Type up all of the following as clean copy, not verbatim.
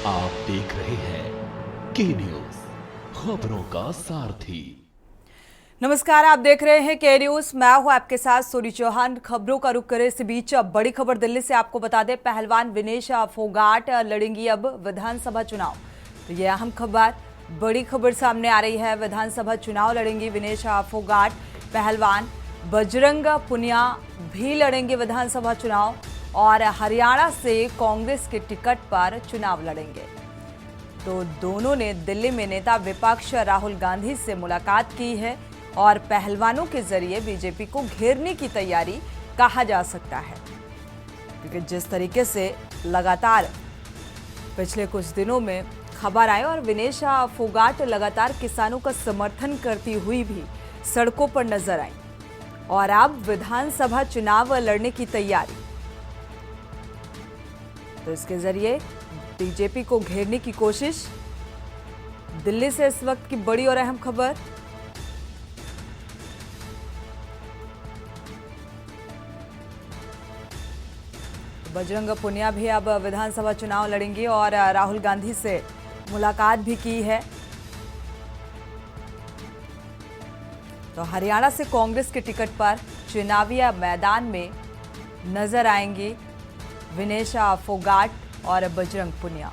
आप देख रहे हैं के न्यूज, खबरों का सारथी। नमस्कार, आप देख रहे हैं के न्यूज। मैं हूं आपके साथ सोनी चौहान। खबरों का रुख करें इस बीच बड़ी खबर दिल्ली से आपको बता दें, पहलवान विनेश फोगाट लड़ेंगी अब विधानसभा चुनाव। तो ये अहम खबर, बड़ी खबर सामने आ रही है। विधानसभा चुनाव लड़ेंगी विनेश फोगाट। पहलवान बजरंग पुनिया भी लड़ेंगे विधानसभा चुनाव और हरियाणा से कांग्रेस के टिकट पर चुनाव लड़ेंगे। तो दोनों ने दिल्ली में नेता विपक्ष राहुल गांधी से मुलाकात की है और पहलवानों के जरिए बीजेपी को घेरने की तैयारी कहा जा सकता है, क्योंकि जिस तरीके से लगातार पिछले कुछ दिनों में खबर आई और विनेश फोगाट लगातार किसानों का समर्थन करती हुई भी सड़कों पर नजर आई और अब विधानसभा चुनाव लड़ने की तैयारी। तो इसके जरिए बीजेपी को घेरने की कोशिश। दिल्ली से इस वक्त की बड़ी और अहम खबर। बजरंग पुनिया भी अब विधानसभा चुनाव लड़ेंगी और राहुल गांधी से मुलाकात भी की है। तो हरियाणा से कांग्रेस के टिकट पर चुनावी मैदान में नजर आएंगी विनेश फोगाट और बजरंग पुनिया।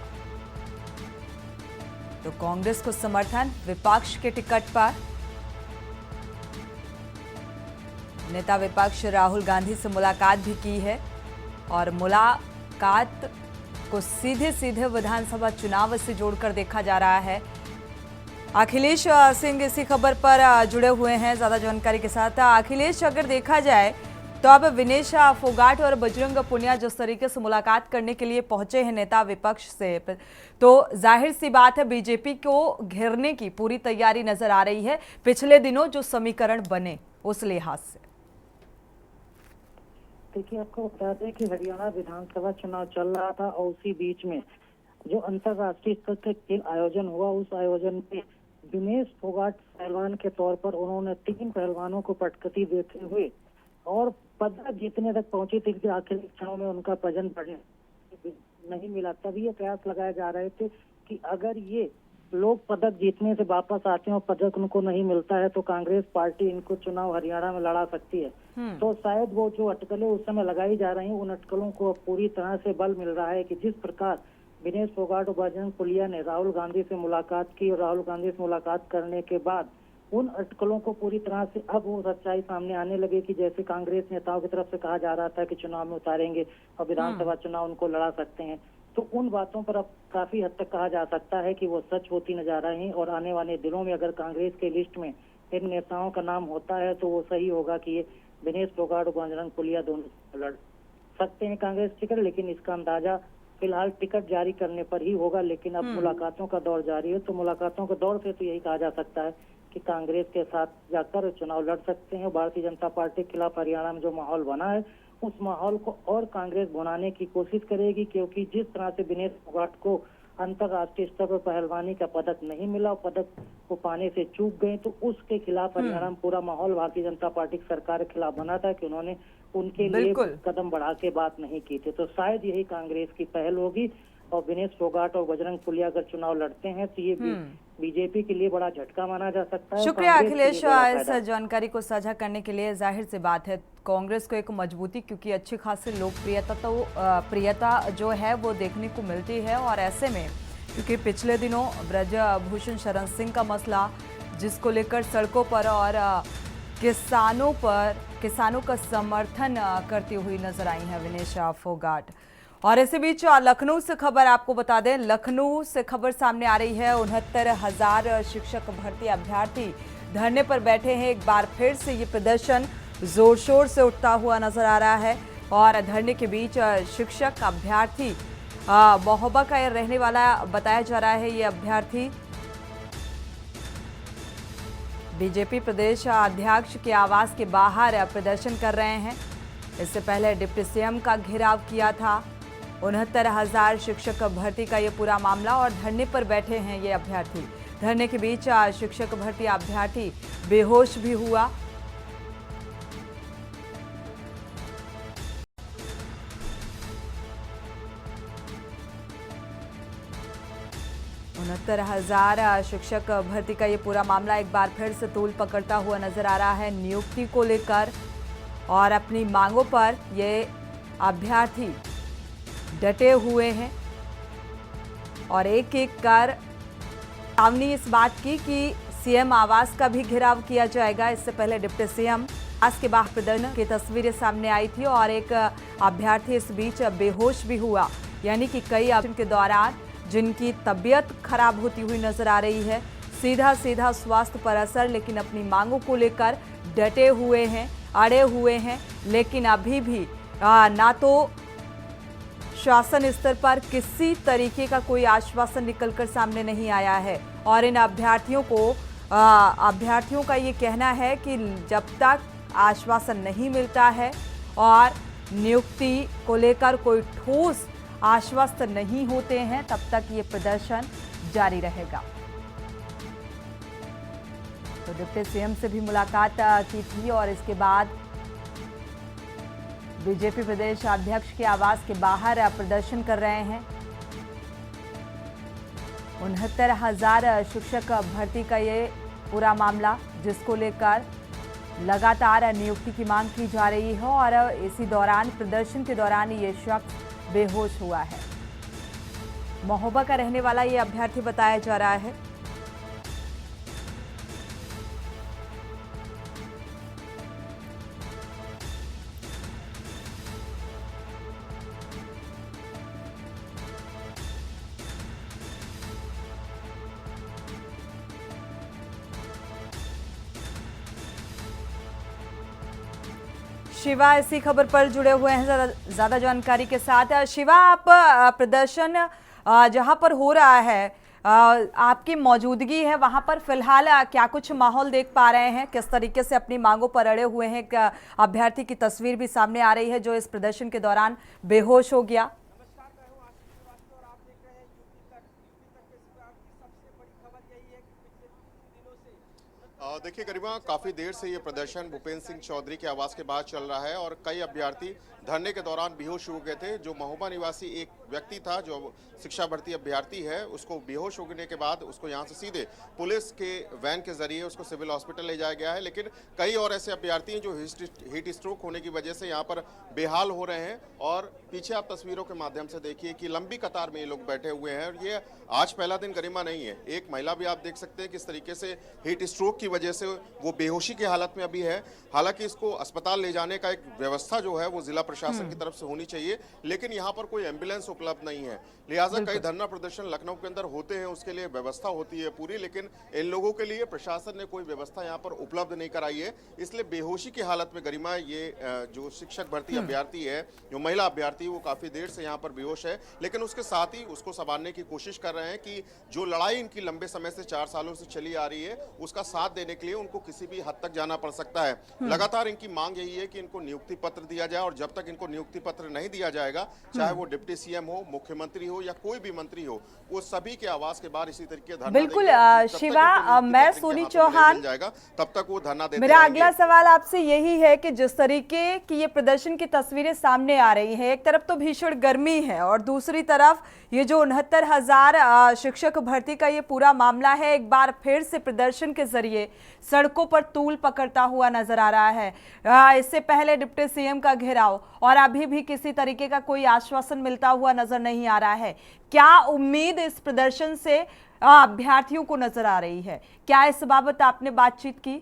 तो कांग्रेस को समर्थन, विपक्ष के टिकट पर नेता विपक्ष राहुल गांधी से मुलाकात भी की है और मुलाकात को सीधे सीधे विधानसभा चुनाव से जोड़कर देखा जा रहा है। अखिलेश सिंह इसी खबर पर जुड़े हुए हैं ज्यादा जानकारी के साथ। अखिलेश, अगर देखा जाए तो अब विनेश फोगाट और बजरंग पुनिया जिस तरीके से मुलाकात करने के लिए पहुंचे हैं नेता विपक्ष से, तो जाहिर सी बात है बीजेपी को घेरने की पूरी तैयारी नजर आ रही है पिछले दिनों जो समीकरण बने उस लिहाज से। देखिए, आपको बता दें कि हरियाणा विधानसभा चुनाव चल रहा था और उसी बीच में जो अंतर्राष्ट्रीय स्तर के खेल आयोजन हुआ, उस आयोजन में विनेश फोगाट पहलवान के तौर पर उन्होंने 3 पहलवानों को पटकती देते हुए और पदक जीतने तक पहुंची थी कि आखिरी क्षणों में उनका वजन बढ़ने नहीं मिला। तभी ये प्रयास लगाए जा रहे थे कि अगर ये लोग पदक जीतने से वापस आते हैं और पदक उनको नहीं मिलता है तो कांग्रेस पार्टी इनको चुनाव हरियाणा में लड़ा सकती है। तो शायद वो जो अटकलें उस समय लगाई जा रही हैं, उन अटकलों को अब पूरी तरह से बल मिल रहा है कि जिस प्रकार विनेश फोगाट और बजरंग पुनिया ने राहुल गांधी से मुलाकात की और राहुल गांधी से मुलाकात करने के बाद उन अटकलों को पूरी तरह से अब वो सच्चाई सामने आने लगे कि जैसे कांग्रेस नेताओं की तरफ से कहा जा रहा था कि चुनाव में उतारेंगे और विधानसभा चुनाव उनको लड़ा सकते हैं, तो उन बातों पर अब काफी हद तक कहा जा सकता है कि वो सच होती नजर आ रही हैं। और आने वाले दिनों में अगर कांग्रेस के लिस्ट में इन नेताओं का नाम होता है तो वो सही होगा कि ये विनेश फोगाट और बजरंग पुनिया दोनों लड़ सकते हैं कांग्रेस टिकट, लेकिन इसका अंदाजा फिलहाल टिकट जारी करने पर ही होगा। लेकिन अब मुलाकातों का दौर जारी है, तो मुलाकातों के दौर से तो यही कहा जा सकता है कि कांग्रेस के साथ जाकर चुनाव लड़ सकते हैं। भारतीय जनता पार्टी के खिलाफ हरियाणा में जो माहौल बना है उस माहौल को और कांग्रेस बनाने की कोशिश करेगी, क्योंकि जिस तरह से विनेश फोगाट को अंतर्राष्ट्रीय स्तर पर पहलवानी का पदक नहीं मिला, पदक को पाने से चूक गए, तो उसके खिलाफ हरियाणा में पूरा माहौल भारतीय जनता पार्टी की सरकार के खिलाफ बना था कि उन्होंने उनके लिए कदम बढ़ा के बात नहीं की थी। तो शायद यही कांग्रेस की पहल होगी और विनेश फोगाट और बजरंग पुनिया अगर चुनाव लड़ते हैं तो ये बीजेपी के लिए बड़ा झटका माना जा सकता है। शुक्रिया अखिलेश इस जानकारी को साझा करने के लिए। जाहिर सी बात है कांग्रेस को एक मजबूती, क्योंकि अच्छी खासी लोकप्रियता प्रियता जो है वो देखने को मिलती है और ऐसे में क्योंकि पिछले दिनों ब्रजभूषण शरण सिंह का मसला जिसको लेकर सड़कों पर और किसानों का समर्थन करती हुई नजर आई है विनेश फोगाट। और इसी बीच लखनऊ से खबर आपको बता दें, लखनऊ से खबर सामने आ रही है। 69,000 शिक्षक भर्ती अभ्यर्थी धरने पर बैठे हैं। एक बार फिर से ये प्रदर्शन जोर शोर से उठता हुआ नजर आ रहा है और धरने के बीच शिक्षक अभ्यर्थी महोबा का रहने वाला बताया जा रहा है। ये अभ्यर्थी बीजेपी प्रदेश अध्यक्ष के आवास के बाहर प्रदर्शन कर रहे हैं। इससे पहले डिप्टी सीएम का घेराव किया था। 69,000 शिक्षक भर्ती का ये पूरा मामला और धरने पर बैठे हैं ये अभ्यर्थी। धरने के बीच शिक्षक भर्ती अभ्यर्थी बेहोश भी हुआ। 69,000 शिक्षक भर्ती का ये पूरा मामला एक बार फिर से तूल पकड़ता हुआ नजर आ रहा है नियुक्ति को लेकर, और अपनी मांगों पर ये अभ्यर्थी डटे हुए हैं और एक एक कर सामने इस बात की कि सीएम आवास का भी घेराव किया जाएगा। इससे पहले डिप्टी सीएम आवास के बाहर प्रदर्शन की तस्वीरें सामने आई थी और एक अभ्यर्थी इस बीच बेहोश भी हुआ, यानी कि कई ऑप्शन के दौरान जिनकी तबीयत खराब होती हुई नजर आ रही है, सीधा सीधा स्वास्थ्य पर असर, लेकिन अपनी मांगों को लेकर डटे हुए हैं, अड़े हुए हैं। लेकिन अभी भी ना तो शासन स्तर पर किसी तरीके का कोई आश्वासन निकलकर सामने नहीं आया है, और इन अभ्यर्थियों का ये कहना है कि जब तक आश्वासन नहीं मिलता है और नियुक्ति को लेकर कोई ठोस आश्वस्त नहीं होते हैं, तब तक ये प्रदर्शन जारी रहेगा। तो डिप्टी सीएम से भी मुलाकात की थी और इसके बाद बीजेपी प्रदेश अध्यक्ष के आवास के बाहर प्रदर्शन कर रहे हैं। 69,000 शिक्षक भर्ती का ये पूरा मामला, जिसको लेकर लगातार नियुक्ति की मांग की जा रही है, और इसी दौरान प्रदर्शन के दौरान ये शख्स बेहोश हुआ है। महोबा का रहने वाला ये अभ्यर्थी बताया जा रहा है। शिवा इसी खबर पर जुड़े हुए हैं ज्यादा जानकारी के साथ। शिवा, आप प्रदर्शन जहां पर हो रहा है, आपकी मौजूदगी है वहां पर, फिलहाल क्या कुछ माहौल देख पा रहे हैं? किस तरीके से अपनी मांगों पर अड़े हुए हैं? अभ्यर्थी की तस्वीर भी सामने आ रही है जो इस प्रदर्शन के दौरान बेहोश हो गया। देखिए गरिमा, काफी देर से ये प्रदर्शन भूपेंद्र सिंह चौधरी के आवास के बाहर चल रहा है और कई अभ्यर्थी धरने के दौरान बेहोश हो गए थे। जो महोबा निवासी एक व्यक्ति था जो शिक्षा भर्ती अभ्यर्थी है, उसको बेहोश होने के बाद उसको यहाँ से सीधे पुलिस के वैन के जरिए उसको सिविल हॉस्पिटल ले जाया गया है। लेकिन कई और ऐसे अभ्यर्थी हैं जो हीट स्ट्रोक होने की वजह से यहाँ पर बेहाल हो रहे हैं, और पीछे आप तस्वीरों के माध्यम से देखिए कि लंबी कतार में ये लोग बैठे हुए हैं। और ये आज पहला दिन गरिमा नहीं है, एक महिला भी आप देख सकते हैं किस तरीके से हीट स्ट्रोक की वजह से वो बेहोशी की हालत में अभी है। हालांकि इसको अस्पताल ले जाने का एक व्यवस्था जो है वो जिला प्रशासन की तरफ से होनी चाहिए, लेकिन यहाँ पर कोई एम्बुलेंस उपलब्ध नहीं है। लिहाजा कई धरना प्रदर्शन लखनऊ के अंदर होते हैं, उसके लिए व्यवस्था होती है पूरी, लेकिन इन लोगों के लिए प्रशासन ने कोई व्यवस्था यहाँ पर उपलब्ध नहीं कराई है। इसलिए बेहोशी की हालत में गरिमा ये जो शिक्षक भर्ती अभ्यर्थी है, जो महिला अभ्यर्थी, वो काफी देर से यहाँ पर बेहोश है। लेकिन उसके साथ ही उसको संभालने की कोशिश कर रहे हैं कि जो लड़ाई इनकी लंबे समय से 4 सालों से चली आ रही है, उसका साथ देने के लिए उनको किसी भी हद तक जाना पड़ सकता है। लगातार इनकी मांग यही है कि इनको नियुक्ति पत्र दिया जाए, और जब तक इनको नियुक्ति पत्र नहीं दिया जाएगा, चाहे वो डिप्टी सीएम हो, मुख्यमंत्री हो या कोई भी मंत्री हो, वो सभी के आवास के बाहर इसी तरीके धरना बिल्कुल शिवा, मैं सोनी चौहान, तब तक वो धरना देते मेरा अगला सवाल आपसे यही है कि जिस तरीके की ये प्रदर्शन की तस्वीरें सामने आ रही हैं, एक तरफ तो भीषण गर्मी है और दूसरी तरफ ये जो 69,000 शिक्षक भर्ती का ये पूरा मामला है, एक बार फिर से प्रदर्शन के जरिए सड़कों पर तूल पकड़ता हुआ नजर आ रहा है। इससे पहले डिप्टी सीएम का घेराव, और अभी भी किसी तरीके का कोई आश्वासन मिलता हुआ नजर नहीं आ रहा है। क्या उम्मीद इस प्रदर्शन से अभ्यर्थियों को नजर आ रही है? क्या इस बाबत आपने बातचीत की?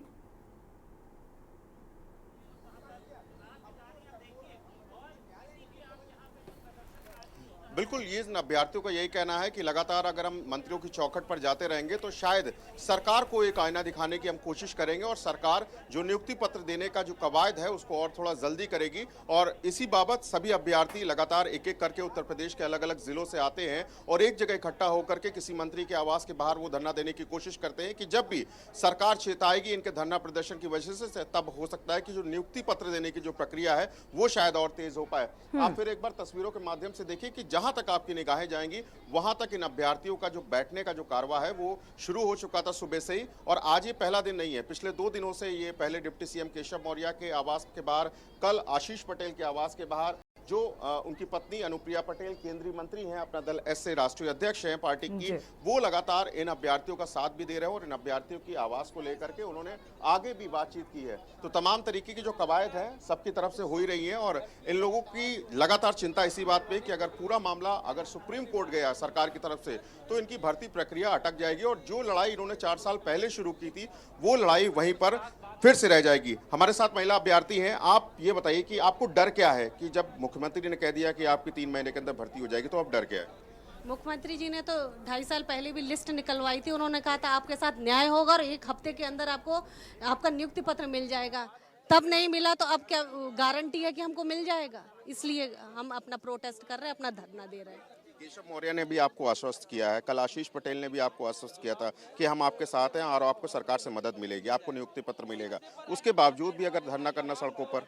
बिल्कुल, ये अभ्यर्थियों का यही कहना है कि लगातार अगर हम मंत्रियों की चौखट पर जाते रहेंगे तो शायद सरकार को एक आईना दिखाने की हम कोशिश करेंगे, और सरकार जो नियुक्ति पत्र देने का जो कवायद है उसको और थोड़ा जल्दी करेगी। और इसी बाबत सभी अभ्यर्थी लगातार एक एक करके उत्तर प्रदेश के अलग अलग जिलों से आते हैं और एक जगह इकट्ठा होकर के किसी मंत्री के आवास के बाहर वो धरना देने की कोशिश करते हैं कि जब भी सरकार चेताएगी इनके धरना प्रदर्शन की वजह से, तब हो सकता है कि जो नियुक्ति पत्र देने की जो प्रक्रिया है वो शायद और तेज हो पाए। आप फिर एक बार तस्वीरों के माध्यम से देखिए कि जहां तक आपकी निगाहें जाएंगी वहां तक इन अभ्यर्थियों का जो बैठने का जो कारवा है वो शुरू हो चुका था सुबह से ही, और आज ये पहला दिन नहीं है। पिछले 2 दिनों से ये पहले डिप्टी सीएम केशव मौर्य के आवास के बाहर, कल आशीष पटेल के आवास के बाहर, जो उनकी पत्नी अनुप्रिया पटेल केंद्रीय मंत्री हैं, अपना दल एस से राष्ट्रीय अध्यक्ष हैं पार्टी की, वो लगातार इन अभ्यर्थियों का साथ भी दे रहे हैं और इन अभ्यर्थियों की आवाज को लेकर के उन्होंने आगे भी बातचीत की है। तो तमाम तरीके की जो कवायद है सबकी तरफ से हो ही रही है और इन लोगों की लगातार चिंता इसी बात पे कि अगर पूरा मामला अगर सुप्रीम कोर्ट गया सरकार की तरफ से तो इनकी भर्ती प्रक्रिया अटक जाएगी और जो लड़ाई इन्होंने 4 साल पहले शुरू की थी वो लड़ाई वहीं पर फिर से रह जाएगी। हमारे साथ महिला अभ्यर्थी हैं, आप ये बताइए कि आपको डर क्या है कि जब मुख्यमंत्री ने कह दिया कि आपकी 3 महीने के अंदर भर्ती हो जाएगी, तो अब डर क्या है? मुख्यमंत्री जी ने तो 2.5 साल पहले भी लिस्ट निकलवाई थी, उन्होंने कहा था आपके साथ न्याय होगा और 1 हफ्ते के अंदर आपको आपका नियुक्ति पत्र मिल जाएगा। तब नहीं मिला तो अब क्या गारंटी है कि हमको मिल जाएगा? इसलिए हम अपना प्रोटेस्ट कर रहे हैं, अपना धरना दे रहे हैं। केशव मौर्य ने भी आपको आश्वस्त किया है, कल आशीष पटेल ने भी आपको आश्वस्त किया था कि हम आपके साथ हैं और आपको सरकार से मदद मिलेगी, आपको नियुक्ति पत्र मिलेगा। उसके बावजूद भी अगर धरना करना सड़कों पर,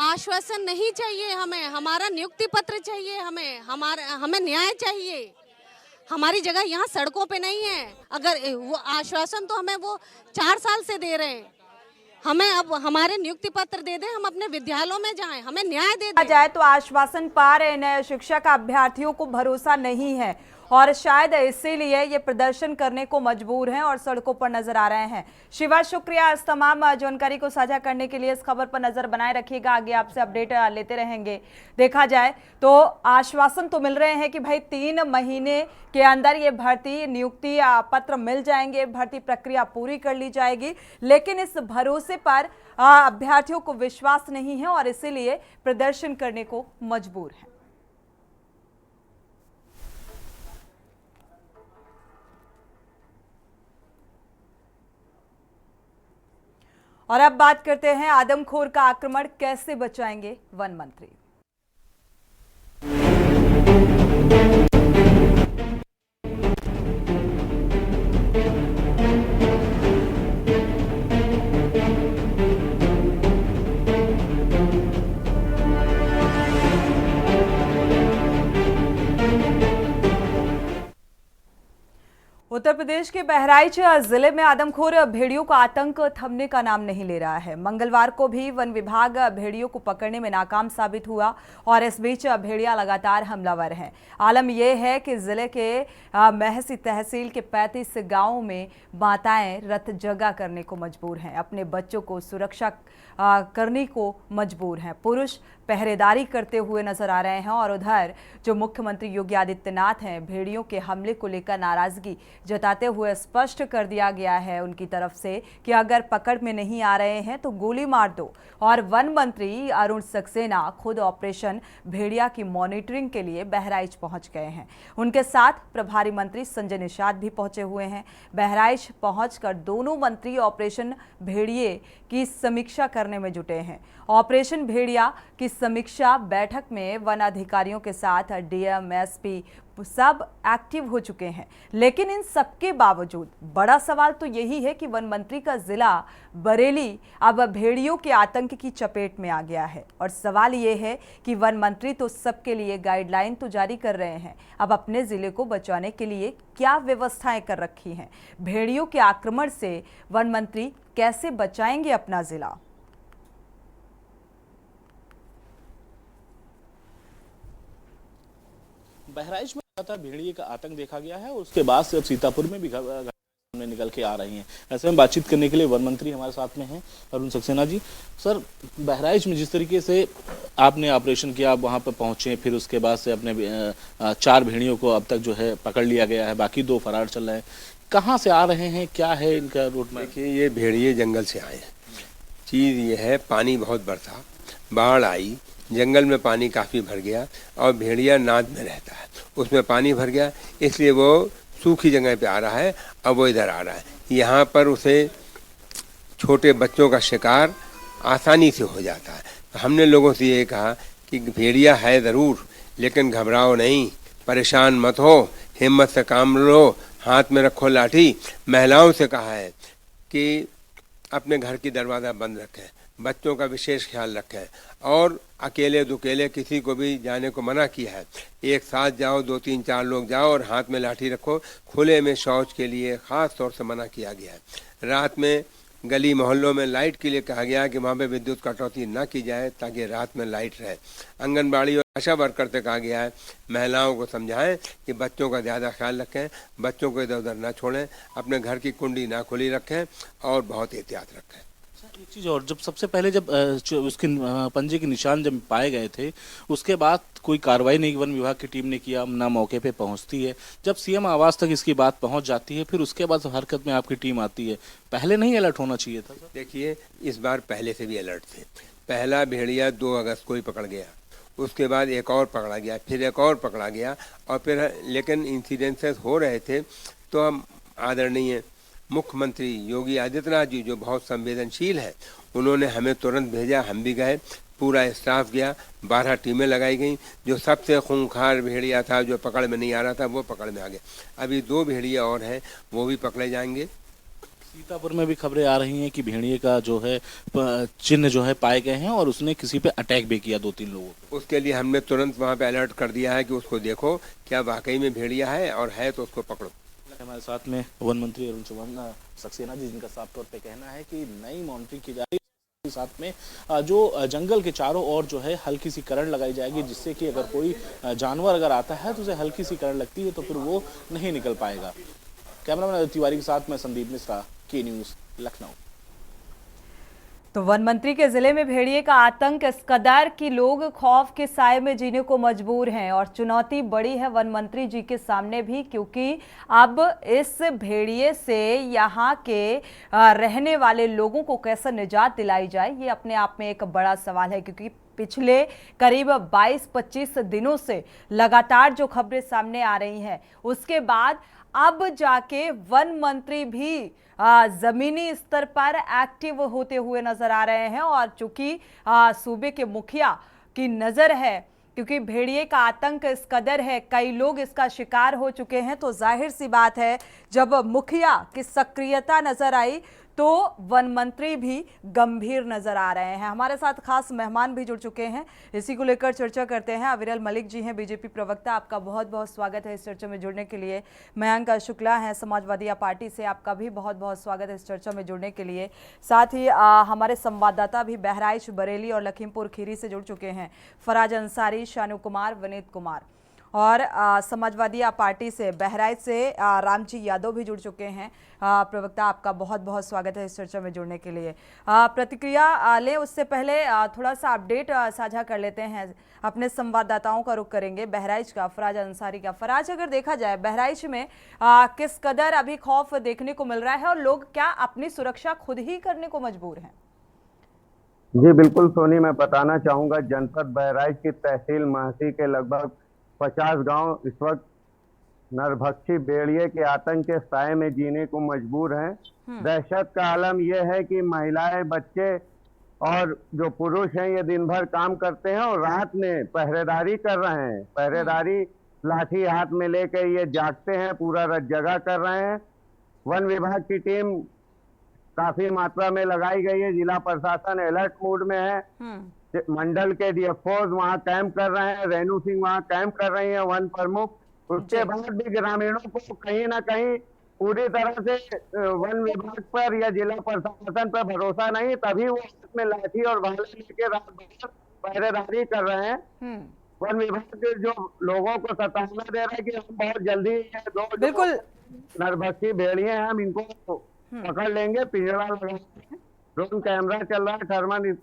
आश्वासन नहीं चाहिए हमें, हमारा नियुक्ति पत्र चाहिए, हमें न्याय चाहिए। हमारी जगह यहाँ सड़कों पे नहीं है। अगर वो आश्वासन तो हमें वो 4 साल से दे रहे हैं, हमें अब हमारे नियुक्ति पत्र दे दें, हम अपने विद्यालयों में जाएं, हमें न्याय दे दें। जाए तो आश्वासन पा रहे नए शिक्षक अभ्यर्थियों को भरोसा नहीं है और शायद इसीलिए ये प्रदर्शन करने को मजबूर हैं और सड़कों पर नजर आ रहे हैं। शिवा, शुक्रिया इस तमाम जानकारी को साझा करने के लिए। इस खबर पर नजर बनाए रखिएगा, आगे आपसे अपडेट लेते रहेंगे। देखा जाए तो आश्वासन तो मिल रहे हैं कि भाई 3 महीने के अंदर ये भर्ती नियुक्ति पत्र मिल जाएंगे, भर्ती प्रक्रिया पूरी कर ली जाएगी, लेकिन इस भरोसे पर अभ्यर्थियों को विश्वास नहीं है और इसीलिए प्रदर्शन करने को मजबूर है। और अब बात करते हैं आदमखोर का आक्रमण कैसे बचाएंगे वन मंत्री। उत्तर प्रदेश के बहराइच जिले में आदमखोर भेड़ियों का आतंक थमने का नाम नहीं ले रहा है। मंगलवार को भी वन विभाग भेड़ियों को पकड़ने में नाकाम साबित हुआ और इस बीच भेड़िया लगातार हमलावर हैं। आलम यह है कि जिले के महसी तहसील के 35 गांवों में माताएं रत जगा करने को मजबूर हैं, अपने बच्चों को सुरक्षा करने को मजबूर हैं। पुरुष पहरेदारी करते हुए नजर आ रहे हैं और उधर जो मुख्यमंत्री योगी आदित्यनाथ हैं, भेड़ियों के हमले को लेकर नाराजगी जताते हुए स्पष्ट कर दिया गया है उनकी तरफ से कि अगर पकड़ में नहीं आ रहे हैं तो गोली मार दो। और वन मंत्री अरुण सक्सेना खुद ऑपरेशन भेड़िया की मॉनिटरिंग के लिए बहराइच पहुंच गए हैं। उनके साथ प्रभारी मंत्री संजय निषाद भी पहुंचे हुए हैं। बहराइच पहुंचकर दोनों मंत्री ऑपरेशन भेड़िए की समीक्षा करने में जुटे हैं। ऑपरेशन भेड़िया की समीक्षा बैठक में वन अधिकारियों के साथ डीएम, एसपी सब एक्टिव हो चुके हैं। लेकिन इन सबके बावजूद बड़ा सवाल तो यही है कि वन मंत्री का जिला बरेली अब भेड़ियों के आतंक की चपेट में आ गया है और सवाल ये है कि वन मंत्री तो सबके लिए गाइडलाइन तो जारी कर रहे हैं, अब अपने जिले को बचाने के लिए क्या व्यवस्थाएं कर रखी हैं? भेड़ियों के आक्रमण से वन मंत्री कैसे बचाएंगे अपना जिला? बहराइच में लगातार भेड़िए का आतंक देखा गया है और उसके बाद से अब सीतापुर में भी सामने निकल के आ रही हैं। ऐसे में बातचीत करने के लिए वन मंत्री हमारे साथ में हैं अरुण सक्सेना जी। सर, बहराइच में जिस तरीके से आपने ऑपरेशन किया, आप वहां पर पहुंचे, फिर उसके बाद से अपने 4 भेड़ियों को अब तक जो है पकड़ लिया गया है, बाकी 2 फरार चल रहे हैं। कहाँ से आ रहे हैं, क्या है इनका रूट मैप? देखिए, ये भेड़िए जंगल से आए हैं। चीज़ ये है, पानी बहुत बढ़ता, बाढ़ आई, जंगल में पानी काफ़ी भर गया और भेड़िया नाद में रहता है, उसमें पानी भर गया, इसलिए वो सूखी जगह पे आ रहा है। अब वो इधर आ रहा है, यहाँ पर उसे छोटे बच्चों का शिकार आसानी से हो जाता है। तो हमने लोगों से ये कहा कि भेड़िया है ज़रूर, लेकिन घबराओ नहीं, परेशान मत हो, हिम्मत से काम लो, हाथ में रखो लाठी। महिलाओं से कहा है कि अपने घर की दरवाज़ा बंद रखें, बच्चों का विशेष ख्याल रखें और अकेले दुकेले किसी को भी जाने को मना किया है। एक साथ जाओ, 2-3-4 लोग जाओ और हाथ में लाठी रखो। खुले में शौच के लिए ख़ास तौर से मना किया गया है। रात में गली मोहल्लों में लाइट के लिए कहा गया है कि वहाँ पे विद्युत कटौती न की जाए ताकि रात में लाइट रहे। आंगनबाड़ी और आशा वर्कर से कहा गया है महिलाओं को समझाएं कि बच्चों का ज़्यादा ख्याल रखें, बच्चों को इधर उधर ना छोड़ें, अपने घर की कुंडी ना खुली रखें और बहुत एहतियात रखें। एक चीज़ और, जब सबसे पहले जब उसके पंजे के निशान जब पाए गए थे उसके बाद कोई कार्रवाई नहीं वन विभाग की टीम ने किया, ना मौके पे पहुंचती है। जब सीएम आवास तक इसकी बात पहुंच जाती है फिर उसके बाद हरकत में आपकी टीम आती है, पहले नहीं अलर्ट होना चाहिए था सर? देखिए, इस बार पहले से भी अलर्ट थे। पहला भेड़िया 2 अगस्त को ही पकड़ गया, उसके बाद एक और पकड़ा गया, फिर एक और पकड़ा गया और फिर लेकिन इंसिडेंसेस हो रहे थे तो हम आदरणीय मुख्यमंत्री योगी आदित्यनाथ जी जो बहुत संवेदनशील है, उन्होंने हमें तुरंत भेजा, हम भी गए, पूरा स्टाफ गया, 12 टीमें लगाई गई। जो सबसे खूंखार भेड़िया था जो पकड़ में नहीं आ रहा था वो पकड़ में आ गया। अभी 2 भेड़िया और हैं, वो भी पकड़े जाएंगे। सीतापुर में भी खबरें आ रही हैं कि भेड़िए का जो है चिन्ह जो है पाए गए हैं और उसने किसी पे अटैक भी किया 2-3 लोगों पे। उसके लिए हमने तुरंत वहाँ पे अलर्ट कर दिया है कि उसको देखो क्या वाकई में भेड़िया है और है तो उसको पकड़ो। हमारे साथ में वन मंत्री अरुण चौहान सक्सेना जी, जिनका साफ तौर पे कहना है कि नई मॉनिटरिंग की जा रही है, साथ में जो जंगल के चारों ओर जो है हल्की सी करंट लगाई जाएगी जिससे कि अगर कोई जानवर अगर आता है तो उसे हल्की सी करंट लगती है तो फिर वो नहीं निकल पाएगा। कैमरामैन तिवारी के साथ में संदीप मिश्रा, के न्यूज़, लखनऊ। तो वन मंत्री के जिले में भेड़िए का आतंक इस कदर कि लोग खौफ के साए में जीने को मजबूर हैं और चुनौती बड़ी है वन मंत्री जी के सामने भी, क्योंकि अब इस भेड़िए से यहाँ के रहने वाले लोगों को कैसे निजात दिलाई जाए ये अपने आप में एक बड़ा सवाल है, क्योंकि पिछले करीब 22-25 दिनों से लगातार जो खबरें सामने आ रही हैं उसके बाद अब जाके वन मंत्री भी जमीनी स्तर पर एक्टिव होते हुए नजर आ रहे हैं। और चूंकि सूबे के मुखिया की नजर है, क्योंकि भेड़िए का आतंक इस कदर है, कई लोग इसका शिकार हो चुके हैं, तो जाहिर सी बात है जब मुखिया की सक्रियता नजर आई तो वन मंत्री भी गंभीर नजर आ रहे हैं। हमारे साथ खास मेहमान भी जुड़ चुके हैं, इसी को लेकर चर्चा करते हैं। अविरल मलिक जी हैं बीजेपी प्रवक्ता, आपका बहुत बहुत स्वागत है इस चर्चा में जुड़ने के लिए। मयंक शुक्ला हैं समाजवादी पार्टी से, आपका भी बहुत बहुत स्वागत है इस चर्चा में जुड़ने के लिए। साथ ही हमारे संवाददाता भी बहराइच, बरेली और लखीमपुर खीरी से जुड़ चुके हैं, फराज अंसारी, शानू कुमार, विनीत कुमार। और समाजवादी पार्टी से बहराइच से रामजी यादव भी जुड़ चुके हैं। प्रवक्ता, आपका बहुत बहुत स्वागत है इस चर्चा में जुड़ने के लिए। प्रतिक्रिया लें उससे पहले थोड़ा सा अपडेट साझा कर लेते हैं, अपने संवाददाताओं का रुख करेंगे बहराइच का, फराज अंसारी का। फराज, अगर देखा जाए बहराइच में किस कदर अभी खौफ देखने को मिल रहा है और लोग क्या अपनी सुरक्षा खुद ही करने को मजबूर हैं? जी बिल्कुल सोनी, मैं बताना चाहूंगा जनपद बहराइच की तहसील महसी के लगभग 50 गांव इस वक्त नरभक्षी भेड़िए के आतंक के साए में जीने को मजबूर हैं। दहशत का आलम यह है कि महिलाएं, बच्चे और जो पुरुष हैं ये दिन भर काम करते हैं और रात में पहरेदारी कर रहे हैं। पहरेदारी लाठी हाथ में लेकर ये जागते हैं, पूरा रात जगा कर रहे हैं। वन विभाग की टीम काफी मात्रा में लगाई गई है, जिला प्रशासन अलर्ट मोड में है, मंडल के डीएफओज वहाँ कैंप कर रहे हैं, रेणु सिंह वहाँ कैंप कर रही हैं, वन प्रमुख। उसके बाद भी ग्रामीणों को कहीं ना कहीं पूरी तरह से वन विभाग पर या जिला प्रशासन पर भरोसा नहीं, तभी वो में लाठी और भाले लेके रात भर पहरेदारी कर रहे हैं। वन विभाग जो लोगों को सताना दे रहा है कि हम बहुत जल्दी बिल्कुल नरभक्षी भेड़िए हैं, हम इनको पकड़ लेंगे, पिंजरा लगा, ड्रोन कैमरा चल रहा है, थर्मल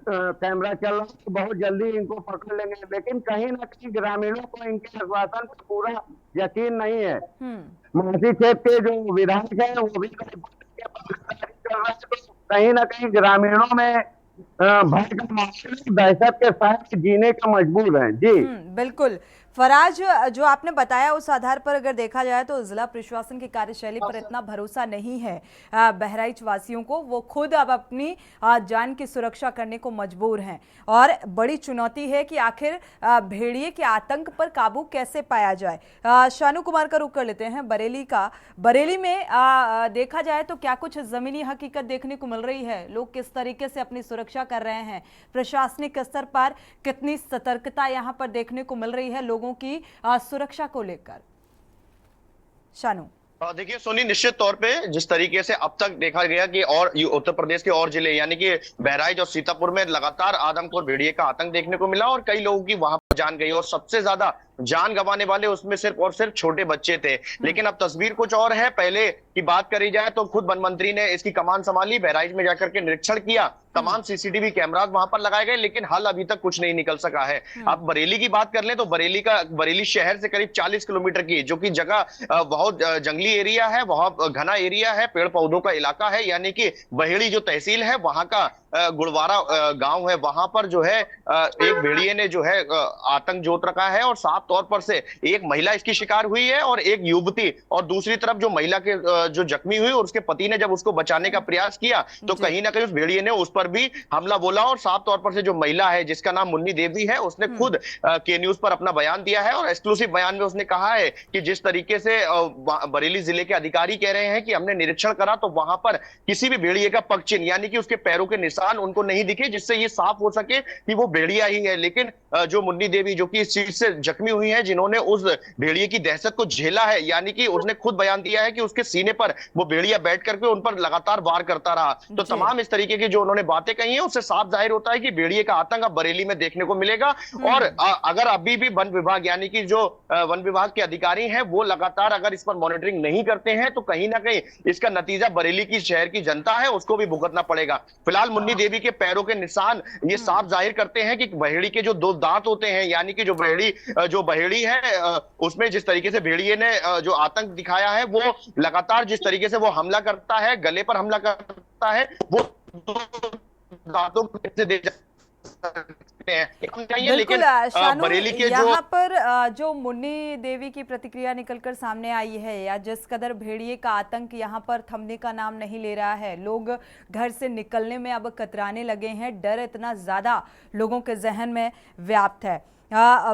कैमरा चल रहा है, तो बहुत जल्दी इनको पकड़ लेंगे। लेकिन कहीं ना कहीं ग्रामीणों को इनके आश्वासन पर पूरा यकीन नहीं है। महसी क्षेत्र के जो विधायक हैं वो भी कर रहे हैं, तो कहीं ना कहीं ग्रामीणों में भय का माहौल, दहशत के साथ जीने का मजबूर है। जी बिल्कुल फराज, जो आपने बताया उस आधार पर अगर देखा जाए तो जिला प्रशासन की कार्यशैली पर इतना भरोसा नहीं है बहराइच वासियों को। वो खुद अब अपनी जान की सुरक्षा करने को मजबूर हैं और बड़ी चुनौती है कि आखिर भेड़िए के आतंक पर काबू कैसे पाया जाए। शानू कुमार का रुख कर लेते हैं बरेली का। बरेली में देखा जाए तो क्या कुछ जमीनी हकीकत देखने को मिल रही है? लोग किस तरीके से अपनी सुरक्षा कर रहे हैं? प्रशासनिक स्तर पर कितनी सतर्कता यहाँ पर देखने को मिल रही है लोगों की सुरक्षा को लेकर? शानू। देखिए सोनी, निश्चित तौर पे जिस तरीके से अब तक देखा गया कि और उत्तर प्रदेश के और जिले यानी कि बहराइच और सीतापुर में लगातार आदमखोर भेड़िए का आतंक देखने को मिला और कई लोगों की वहां पर जान गई और सबसे ज्यादा जान गंवाने वाले उसमें सिर्फ और सिर्फ छोटे बच्चे थे। लेकिन अब तस्वीर कुछ और है। पहले की बात करी जाए तो खुद वन मंत्री ने इसकी कमान संभाली, बहराइच में जाकर के निरीक्षण किया, तमाम सीसीटीवी कैमरास वहां पर लगाए गए, लेकिन हल अभी तक कुछ नहीं निकल सका है। अब बरेली की बात कर लें तो बरेली शहर से करीब 40 किलोमीटर की जो कि जगह बहुत जंगली एरिया है, बहुत घना एरिया है, पेड़ पौधों का इलाका है, यानी कि बहेड़ी जो तहसील है वहां का गुड़वारा गांव है, वहां पर जो है एक भेड़िए ने जो है आतंक जोत रखा है और साफ तौर पर से एक महिला इसकी शिकार हुई है और एक युवती, और दूसरी तरफ जो महिला के जो जख्मी हुई और उसके पति ने जब उसको बचाने का प्रयास किया तो कहीं ना कहीं उस भेड़िए ने उस पर भी हमला बोला और साफ तौर पर से जो महिला है जिसका नाम मुन्नी देवी है उसने खुद के न्यूज पर अपना बयान दिया है और एक्सक्लूसिव बयान में उसने कहा है कि जिस तरीके से बरेली जिले के अधिकारी कह रहे हैं कि हमने निरीक्षण करा तो वहां पर किसी भी भेड़िए का पग चिन्ह यानी कि उसके पैरों के निशान उनको नहीं दिखे जिससे ये साफ हो सके कि वो भेड़िया ही है। लेकिन जो मुन्नी देवी जो कि इस चीज से जख्मी हुई है, जिन्होंने उस भेड़िए की दहशत को झेला है, यानी कि उसने खुद बयान दिया है कि उसके सीने पर वो भेड़िया बैठ करके उन पर लगातार वार करता रहा। तो तमाम इस तरीके की जो उन्होंने बातें कही हैं उससे साफ जाहिर होता है कि भेड़िए का आतंक अब बरेली में देखने को मिलेगा। और अगर अभी भी वन विभाग यानी कि जो वन विभाग के अधिकारी हैं वो लगातार अगर इस पर मॉनिटरिंग नहीं करते हैं तो कहीं ना कहीं इसका नतीजा बरेली की शहर की जनता है उसको भी भुगतना पड़ेगा। फिलहाल मुन्नी देवी के पैरों के निशान ये साफ जाहिर करते हैं कि बहेड़ी के जो दो दांत होते हैं यानी कि जो बहेड़ी है उसमें जिस तरीके से भेड़िए ने जो आतंक दिखाया है वो लगातार जिस तरीके से वो हमला करता है, गले पर हमला करता है, वो दांतों से दे सकते हैं। बिल्कुल शानू, यहाँ पर जो मुन्नी देवी की प्रतिक्रिया निकलकर सामने आई है या जिस कदर भेड़िए का आतंक यहाँ पर थमने का नाम नहीं ले रहा है, लोग घर से निकलने में अब कतराने लगे हैं, डर इतना ज्यादा लोगों के जहन में व्याप्त है।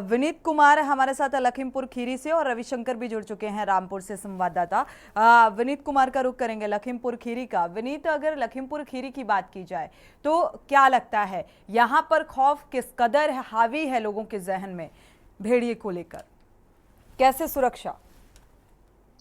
विनीत कुमार हमारे साथ लखीमपुर खीरी से और रविशंकर भी जुड़ चुके हैं रामपुर से संवाददाता। विनीत कुमार का रुख करेंगे लखीमपुर खीरी का। विनीत, अगर लखीमपुर खीरी की बात की जाए तो क्या लगता है यहाँ पर खौफ किस कदर हावी है लोगों के जहन में भेड़िए को लेकर, कैसे सुरक्षा?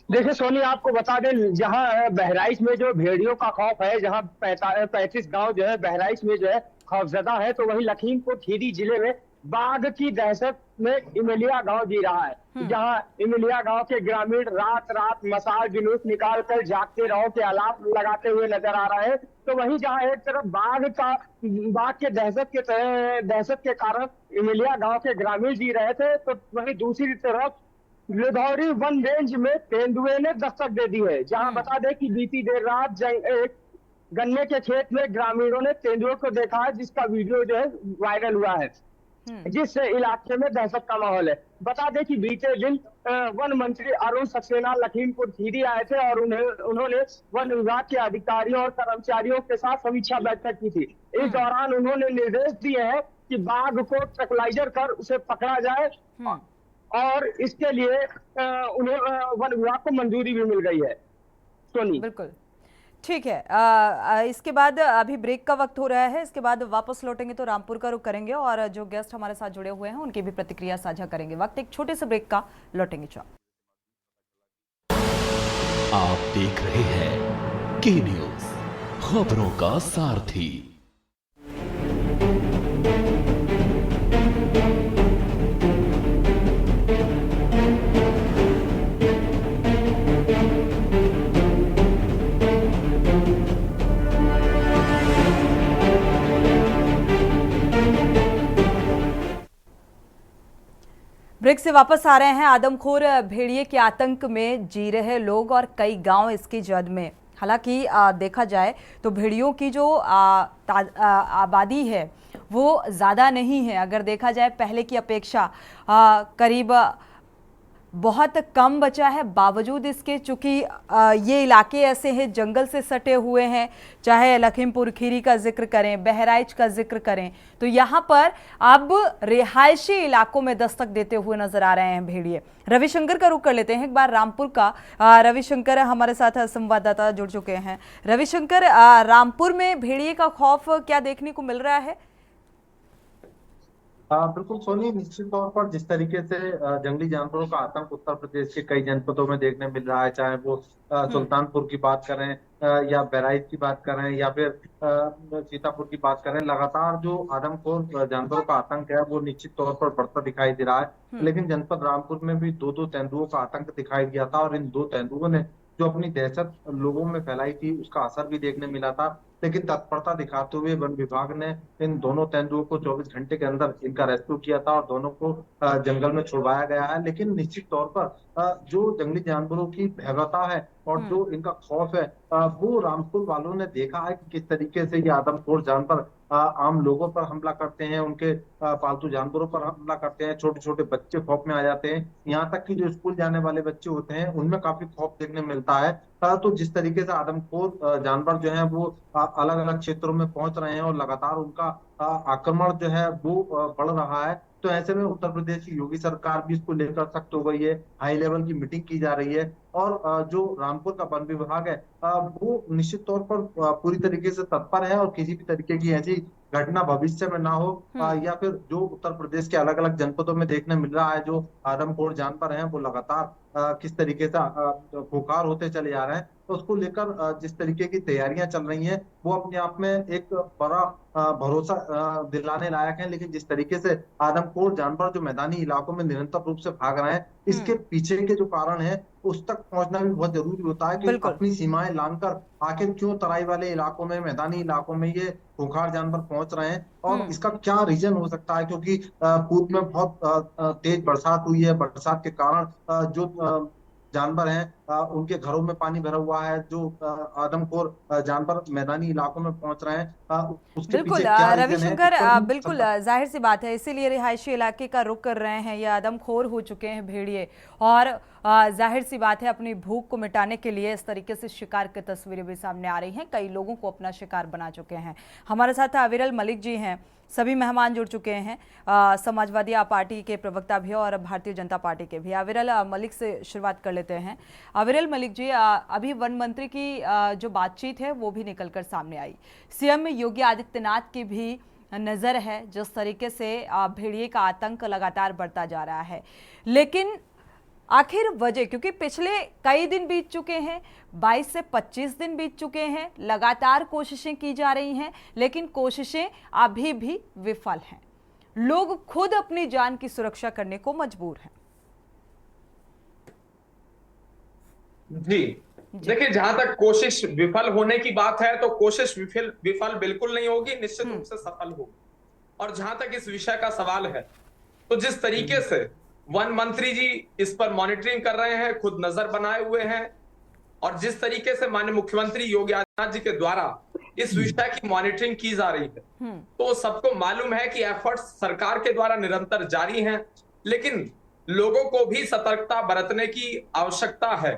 देखिए सोनी, आपको बता दें जहां बहराइच में जो भेड़ियों का खौफ है, जहां 35 गांव जो है बहराइच में जो है खौफजदा है, तो वहीं लखीमपुर खीरी जिले में बाघ की दहशत में इमलिया गांव जी रहा है, जहां इमलिया गांव के ग्रामीण रात रात मसाल जुलूस निकाल कर जागते रहो के आलाप लगाते हुए नजर आ रहे हैं। तो वहीं जहां एक तरफ बाघ के दहशत के कारण इमलिया गांव के ग्रामीण जी रहे थे, तो वहीं दूसरी तरफ लुधौरी वन रेंज में तेंदुए ने दस्तक दे दी है, जहां बता दें कि बीती देर रात एक गन्ने के खेत में ग्रामीणों ने तेंदुए को देखा है, जिसका वीडियो जो है वायरल हुआ है, जिस इलाके में दहशत का माहौल है। बता दें कि बीते दिन वन मंत्री अरुण सक्सेना लखीमपुर खीरी आए थे और उन्होंने वन विभाग के अधिकारियों और कर्मचारियों के साथ समीक्षा बैठक की थी। इस दौरान उन्होंने निर्देश दिए हैं कि बाघ को ट्रैंक्विलाइजर कर उसे पकड़ा जाए और इसके लिए उन्हें वन विभाग को मंजूरी भी मिल गई है। सोनी, बिल्कुल ठीक है। इसके बाद अभी ब्रेक का वक्त हो रहा है, इसके बाद वापस लौटेंगे तो रामपुर का रुख करेंगे और जो गेस्ट हमारे साथ जुड़े हुए हैं उनकी भी प्रतिक्रिया साझा करेंगे। वक्त एक छोटे से ब्रेक का, लौटेंगे। आप देख रहे हैं के न्यूज, खबरों का सारथी। ब्रेक से वापस आ रहे हैं। आदमखोर भेड़िए के आतंक में जी रहे लोग और कई गांव इसकी जद में। हालांकि देखा जाए तो भेड़ियों की जो आबादी है वो ज़्यादा नहीं है, अगर देखा जाए पहले की अपेक्षा करीब बहुत कम बचा है। बावजूद इसके चूंकि ये इलाके ऐसे हैं, जंगल से सटे हुए हैं, चाहे लखीमपुर खीरी का जिक्र करें, बहराइच का जिक्र करें, तो यहाँ पर अब रिहायशी इलाकों में दस्तक देते हुए नजर आ रहे हैं भेड़िए। रविशंकर का रुख कर लेते हैं एक बार रामपुर का। रविशंकर हमारे साथ संवाददाता जुड़ चुके हैं। रविशंकर, रामपुर में भेड़िए का खौफ क्या देखने को मिल रहा है? बिल्कुल सोनी, निश्चित तौर पर जिस तरीके से जंगली जानवरों का आतंक उत्तर प्रदेश के कई जनपदों में देखने मिल रहा है, चाहे वो सुल्तानपुर की बात करें या बहराइच की बात करें या फिर सीतापुर की बात करें, लगातार जो आदमखोर जानवरों का आतंक है वो निश्चित तौर पर बढ़ता दिखाई दे रहा है। लेकिन जनपद रामपुर में भी दो तेंदुओं का आतंक दिखाई दिया था और इन दो तेंदुओं ने जो अपनी दहशत लोगों में फैलाई थी उसका असर भी देखने मिला था। लेकिन तत्परता दिखाते हुए वन विभाग ने इन दोनों तेंदुओं को 24 घंटे के अंदर इनका रेस्क्यू किया था और दोनों को जंगल में छुड़वाया गया है। लेकिन निश्चित तौर पर जो जंगली जानवरों की भयावहता है और जो इनका खौफ है, वो रामपुर वालों ने देखा है कि किस तरीके से ये आदमखोर जानवर आम लोगों पर हमला करते हैं, उनके पालतू जानवरों पर हमला करते हैं, छोटे छोटे बच्चे खौफ में आ जाते हैं। यहाँ तक कि जो स्कूल जाने वाले बच्चे होते हैं उनमें काफी खौफ देखने मिलता है। तो जिस तरीके से आदमखोर जानवर जो है वो अलग अलग क्षेत्रों में पहुंच रहे हैं और लगातार उनका आक्रमण जो है वो बढ़ रहा है, तो ऐसे में उत्तर प्रदेश की योगी सरकार भी इसको लेकर सख्त हो गई है। हाई लेवल की मीटिंग की जा रही है और जो रामपुर का वन विभाग है वो निश्चित तौर पर पूरी तरीके से तत्पर है और किसी भी तरीके की ऐसी घटना भविष्य में ना हो या फिर जो उत्तर प्रदेश के अलग अलग जनपदों में देखने मिल रहा है जो आदमखोर जानवर हैं वो लगातार किस तरीके से खुखार होते चले जा रहे हैं, तो उसको लेकर जिस तरीके की तैयारियां चल रही हैं वो अपने आप में एक बड़ा भरोसा दिलाने लायक है। लेकिन जिस तरीके से आदमखोर जानवर जो मैदानी इलाकों में निरंतर रूप से भाग रहे हैं, इसके पीछे के जो कारण है उस तक पहुंचना भी बहुत जरूरी होता है कि अपनी सीमाएं लांघकर आखिर क्यों तराई वाले इलाकों में, मैदानी इलाकों में ये खूंखार जानवर पहुंच रहे हैं और इसका क्या रीजन हो सकता है। क्योंकि पूर्व में बहुत तेज बरसात हुई है, बरसात के कारण जो जानवर हैं उनके घरों में पानी भरा हुआ है, जो आदमखोर जानवर मैदानी इलाकों में पहुंच रहे हैं उसके बिल्कुल रविशंकर, बिल्कुल जाहिर सी बात है, इसीलिए रिहायशी इलाके का रुख कर रहे हैं, ये आदमखोर हो चुके हैं भेड़िए और जाहिर सी बात है अपनी भूख को मिटाने के लिए इस तरीके से शिकार की तस्वीरें भी सामने आ रही हैं, कई लोगों को अपना शिकार बना चुके हैं। हमारे साथ अविरल मलिक जी हैं, सभी मेहमान जुड़ चुके हैं, समाजवादी पार्टी के प्रवक्ता भी और भारतीय जनता पार्टी के भी। अविरल मलिक से शुरुआत कर लेते हैं। अविरल मलिक जी, अभी वन मंत्री की जो बातचीत है वो भी निकलकर सामने आई, सीएम योगी आदित्यनाथ की भी नज़र है जिस तरीके से भेड़िए का आतंक लगातार बढ़ता जा रहा है, लेकिन आखिर वजह, क्योंकि पिछले कई दिन बीत चुके हैं, 22 से 25 दिन बीत चुके हैं, लगातार कोशिशें की जा रही हैं, लेकिन कोशिशें अभी भी विफल हैं, लोग खुद अपनी जान की सुरक्षा करने को मजबूर हैं। जी देखिए, जहां तक कोशिश विफल होने की बात है तो कोशिश विफल बिल्कुल नहीं होगी, निश्चित रूप से सफल होगी। और जहां तक इस विषय का सवाल है तो जिस तरीके से वन मंत्री जी इस पर मॉनिटरिंग कर रहे हैं, खुद नजर बनाए हुए हैं, और जिस तरीके से माननीय मुख्यमंत्री योगी आदित्यनाथ जी के द्वारा इस विषय की मॉनिटरिंग की जा रही है, तो सबको मालूम है कि एफर्ट्स सरकार के द्वारा निरंतर जारी हैं, लेकिन लोगों को भी सतर्कता बरतने की आवश्यकता है।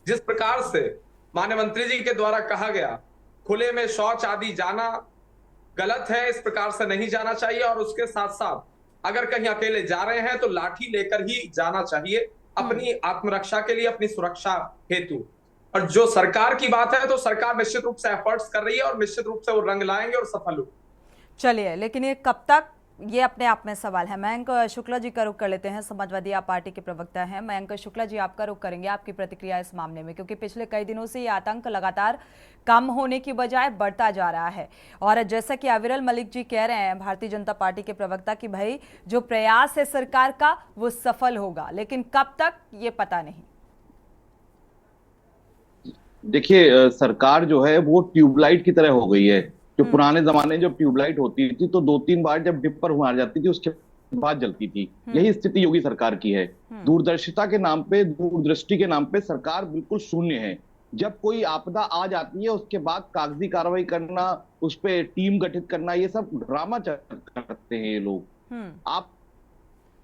जिस प्रकार से माननीय मंत्री जी के द्वारा कहा गया, खुले में शौच आदि जाना गलत है, इस प्रकार से नहीं जाना चाहिए, और उसके साथ साथ अगर कहीं अकेले जा रहे हैं तो लाठी लेकर ही जाना चाहिए अपनी आत्मरक्षा के लिए, अपनी सुरक्षा हेतु। और जो सरकार की बात है तो सरकार निश्चित रूप से एफर्ट्स कर रही है और निश्चित रूप से वो रंग लाएंगे और सफल होंगे। चलिए, लेकिन ये कब तक, ये अपने आप में सवाल है। मयंक शुक्ला जी का रुख कर लेते हैं, समाजवादी पार्टी के प्रवक्ता हैं। मयंक शुक्ला जी, आपका रुख करेंगे, आपकी प्रतिक्रिया इस मामले में, क्योंकि पिछले कई दिनों से ये आतंक लगातार कम होने की बजाय बढ़ता जा रहा है, और जैसा कि अविरल मलिक जी कह रहे हैं, भारतीय जनता पार्टी के प्रवक्ता, कि भाई जो प्रयास है सरकार का वो सफल होगा, लेकिन कब तक ये पता नहीं। देखिए, सरकार जो है वो ट्यूबलाइट की तरह हो गई है। जो पुराने जमाने में जब ट्यूबलाइट होती थी तो 2-3 बार जब डिप पर मार जाती थी उसके बाद जलती थी, यही स्थिति योगी सरकार की है। दूरदर्शिता के नाम पे, दूरदृष्टि के नाम पे सरकार बिल्कुल शून्य है। जब कोई आपदा आ जाती है उसके बाद कागजी कार्रवाई करना, उस पर टीम गठित करना, ये सब ड्रामा करते हैं ये लोग। आप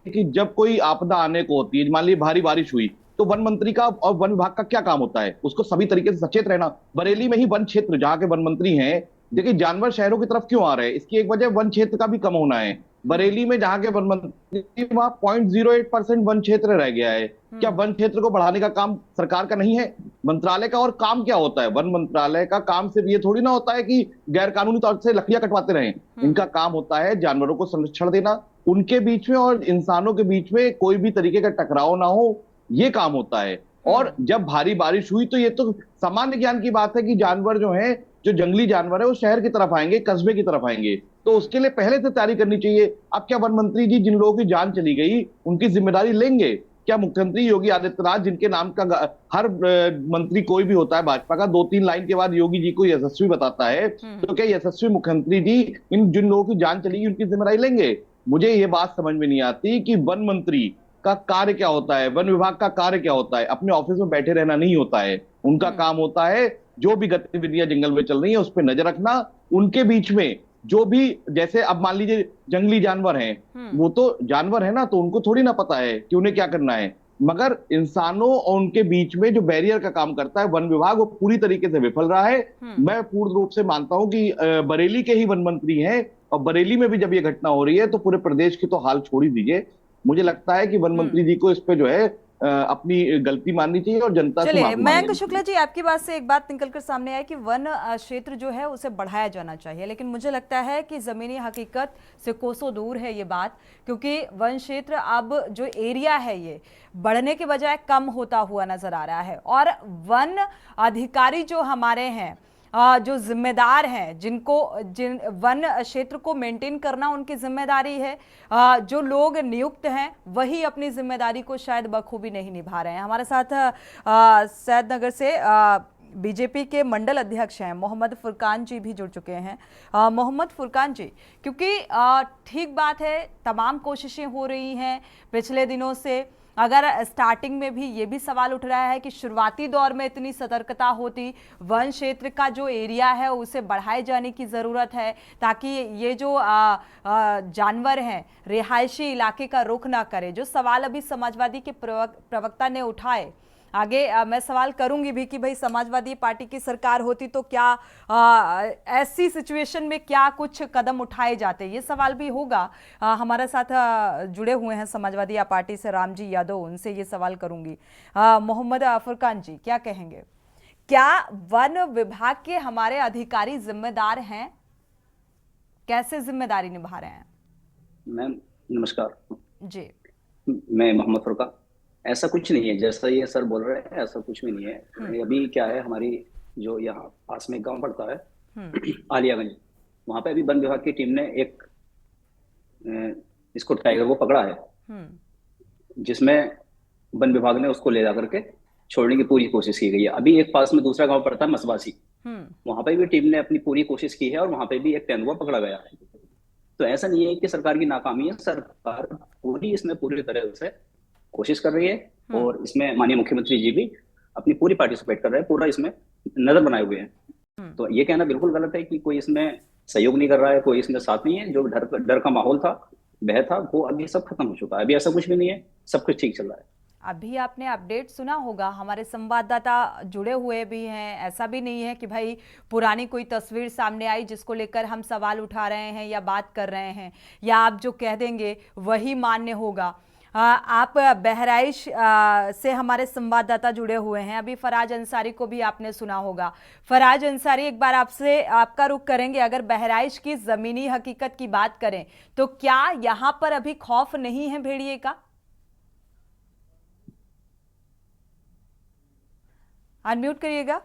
कि जब कोई आपदा आने को होती है, मान लीजिए भारी बारिश हुई, तो वन मंत्री का और वन विभाग का क्या काम होता है? उसको सभी तरीके से सचेत रहना। बरेली में ही वन क्षेत्र जहाँ के वन मंत्री हैं, देखिए जानवर शहरों की तरफ क्यों आ रहे हैं, इसकी एक वजह वन क्षेत्र का भी कम होना है। बरेली में जहां के वन मंत्री, वहां 0.08% वन क्षेत्र रह गया है। क्या वन क्षेत्र को बढ़ाने का काम सरकार का नहीं है? मंत्रालय का और काम क्या होता है? वन मंत्रालय का काम सिर्फ ये थोड़ी ना होता है कि गैर कानूनी तौर से लकड़ियां कटवाते रहें। इनका काम होता है जानवरों को संरक्षण देना, उनके बीच में और इंसानों के बीच में कोई भी तरीके का टकराव ना हो, ये काम होता है। और जब भारी बारिश हुई तो ये तो सामान्य ज्ञान की बात है कि जानवर जो है, जो जंगली जानवर है, वो शहर की तरफ आएंगे, कस्बे की तरफ आएंगे, तो उसके लिए पहले से तैयारी करनी चाहिए। अब क्या वन मंत्री जी, जिन लोगों की जान चली गई, उनकी जिम्मेदारी लेंगे? क्या मुख्यमंत्री योगी आदित्यनाथ, जिनके नाम का हर मंत्री कोई भी होता है भाजपा का, 2-3 लाइन के बाद योगी जी को यशस्वी बताता है, तो क्या यशस्वी मुख्यमंत्री जी इन जिन लोगों की जान चली गई उनकी जिम्मेदारी लेंगे? मुझे ये बात समझ में नहीं आती कि वन मंत्री का कार्य क्या होता है, वन विभाग का कार्य क्या होता है। अपने ऑफिस में बैठे रहना नहीं होता है, उनका काम होता है जो भी गतिविधियां जंगल में चल रही है उस पर नजर रखना। उनके बीच में जो भी, जैसे अब मान लीजिए जंगली जानवर हैं, वो तो जानवर है ना, तो उनको थोड़ी ना पता है कि उन्हें क्या करना है, मगर इंसानों और उनके बीच में जो बैरियर का काम करता है वन विभाग, वो पूरी तरीके से विफल रहा है। मैं पूर्ण रूप से मानता हूं कि बरेली के ही वन मंत्री हैं, और बरेली में भी जब ये घटना हो रही है तो पूरे प्रदेश की तो हाल छोड़ ही दीजिए। मुझे लगता है कि वन मंत्री जी को इस पे जो है अपनी गलती माननी चाहिए और जनता से माफी मयंक मांगनी शुक्ला जी, आपकी बात से एक बात निकलकर सामने आई कि वन क्षेत्र जो है उसे बढ़ाया जाना चाहिए, लेकिन मुझे लगता है कि जमीनी हकीकत से कोसों दूर है ये बात, क्योंकि वन क्षेत्र अब जो एरिया है ये बढ़ने के बजाय कम होता हुआ नजर आ रहा है। और वन अधिकारी जो हमारे हैं, जो जिम्मेदार हैं, जिन वन क्षेत्र को मेंटेन करना उनकी जिम्मेदारी है, जो लोग नियुक्त हैं वही अपनी जिम्मेदारी को शायद बखूबी नहीं निभा रहे हैं। हमारे साथ सैदनगर से बीजेपी के मंडल अध्यक्ष हैं मोहम्मद फुरकान जी भी जुड़ चुके हैं। मोहम्मद फुरकान जी, क्योंकि ठीक बात है, तमाम कोशिशें हो रही हैं पिछले दिनों से, अगर स्टार्टिंग में भी ये भी सवाल उठ रहा है कि शुरुआती दौर में इतनी सतर्कता होती, वन क्षेत्र का जो एरिया है उसे बढ़ाए जाने की ज़रूरत है, ताकि ये जो जानवर हैं रिहायशी इलाके का रुख ना करे। जो सवाल अभी समाजवादी के प्रवक्ता ने उठाए, आगे मैं सवाल करूंगी भी कि भाई समाजवादी पार्टी की सरकार होती तो क्या ऐसी सिचुएशन में क्या कुछ कदम उठाए जाते, ये सवाल भी होगा। हमारे साथ जुड़े हुए हैं समाजवादी पार्टी से रामजी यादव, उनसे ये सवाल करूंगी। मोहम्मद फुरकान जी, क्या कहेंगे, क्या वन विभाग के हमारे अधिकारी जिम्मेदार हैं? कैसे जिम्मेदारी निभा रहे हैं? मैम नमस्कार जी, मैं मोहम्मद फुरकान। ऐसा कुछ नहीं है जैसा ये सर बोल रहे हैं, ऐसा कुछ भी नहीं है। अभी क्या है, हमारी जो यहाँ पास में गांव पड़ता है आलियागंज, वहां पे अभी वन विभाग की टीम ने एक इसको टाइगर को पकड़ा है, जिसमें वन विभाग ने उसको ले जा करके छोड़ने की पूरी कोशिश की गई है। अभी एक पास में दूसरा गांव पड़ता है मसवासी, वहां पे भी टीम ने अपनी पूरी कोशिश की है और वहां पे भी एक तेंदुआ पकड़ा गया है। तो ऐसा नहीं है कि सरकार की नाकामी है, सरकार पूरी इसमें पूरी तरह से कोशिश कर रही है और इसमें माननीय मुख्यमंत्री जी भी अपनी पूरी पार्टिसिपेट कर रहे हैं, पूरा इसमें नजर बनाए हुए हैं। तो ये कहना बिल्कुल गलत है कि कोई इसमें सहयोग नहीं कर रहा है, कोई इसमें साथ नहीं है। जो डर का माहौल था, भय था, वो अभी सब खत्म हो चुका है। अभी ऐसा कुछ भी नहीं है, सब कुछ ठीक चल रहा है। अभी आपने अपडेट सुना होगा, हमारे संवाददाता जुड़े हुए भी हैं। ऐसा भी नहीं है कि भाई पुरानी कोई तस्वीर सामने आई जिसको लेकर हम सवाल उठा रहे हैं या बात कर रहे हैं, या आप जो कह देंगे वही मान्य होगा। आप बहराइच से हमारे संवाददाता जुड़े हुए हैं, अभी फराज अंसारी को भी आपने सुना होगा। फराज अंसारी, एक बार आपसे आपका रुख करेंगे, अगर बहराइच की जमीनी हकीकत की बात करें तो क्या यहां पर अभी खौफ नहीं है भेड़िए का? अनम्यूट करिएगा।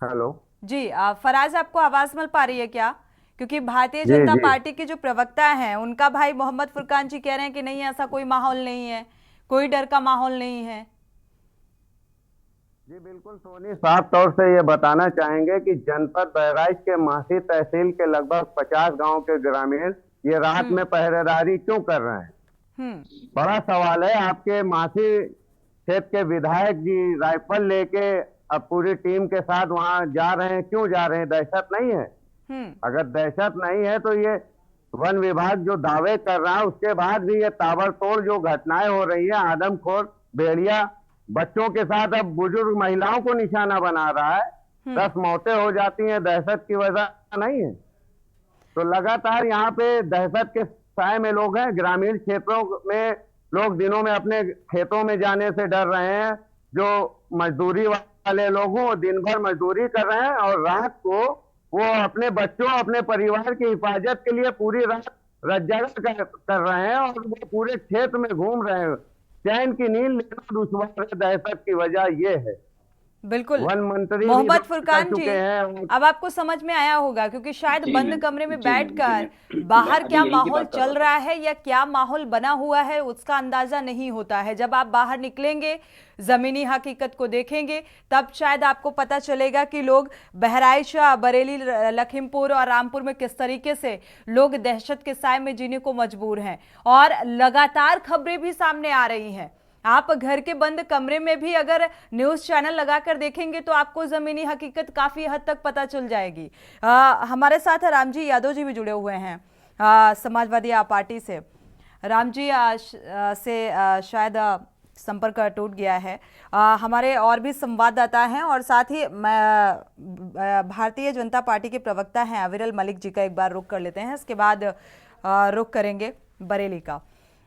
हेलो जी, फराज, आपको आवाज मिल पा रही है क्या? क्योंकि भारतीय जनता पार्टी के जो प्रवक्ता हैं उनका भाई मोहम्मद फुरकान जी कह रहे हैं कि नहीं, ऐसा कोई माहौल नहीं है, कोई डर का माहौल नहीं है। जी बिल्कुल सोनी, साफ तौर से ये बताना चाहेंगे कि जनपद बहराइच के मासी तहसील के लगभग 50 गांव के ग्रामीण ये रात में पहरेदारी क्यों कर रहे हैं? बड़ा सवाल है। आपके मासी क्षेत्र के विधायक जी राइफल लेके अब पूरी टीम के साथ वहां जा रहे हैं, क्यों जा रहे हैं? दहशत नहीं है? अगर दहशत नहीं है तो ये वन विभाग जो दावे कर रहा है उसके बाद भी ये ताबड़तोड़ जो घटनाएं हो रही है, आदमखोर भेड़िया बच्चों के साथ अब बुजुर्ग महिलाओं को निशाना बना रहा है, 10 मौतें हो जाती हैं, दहशत की वजह नहीं है। तो लगातार यहाँ पे दहशत के साए में लोग हैं। ग्रामीण क्षेत्रों में लोग दिनों में अपने खेतों में जाने से डर रहे हैं। जो मजदूरी वाले लोग हों दिन भर मजदूरी कर रहे हैं और रात को वो अपने बच्चों अपने परिवार की हिफाजत के लिए पूरी रात रज्जागर कर रहे हैं और वो पूरे क्षेत्र में घूम रहे हैं। चैन की नींद लेना दुश्वार है। दहशत की वजह ये है। बिल्कुल वन मंत्री मोहम्मद फुरकान जी, हैं। अब आपको समझ में आया होगा क्योंकि शायद जी, बंद कमरे में बैठकर बाहर क्या माहौल चल रहा है या क्या माहौल बना हुआ है उसका अंदाजा नहीं होता है। जब आप बाहर निकलेंगे, जमीनी हकीकत को देखेंगे, तब शायद आपको पता चलेगा कि लोग बहराइच, बरेली, लखीमपुर और रामपुर में किस तरीके से लोग दहशत के साए में जीने को मजबूर हैं। और लगातार खबरें भी सामने आ रही हैं। आप घर के बंद कमरे में भी अगर न्यूज़ चैनल लगाकर देखेंगे तो आपको ज़मीनी हकीकत काफ़ी हद तक पता चल जाएगी। हमारे साथ रामजी यादव जी भी जुड़े हुए हैं समाजवादी पार्टी से। रामजी से शायद संपर्क टूट गया है। हमारे और भी संवाददाता हैं और साथ ही भारतीय जनता पार्टी के प्रवक्ता हैं अविरल मलिक जी का एक बार रुख कर लेते हैं, इसके बाद रुख करेंगे बरेली का।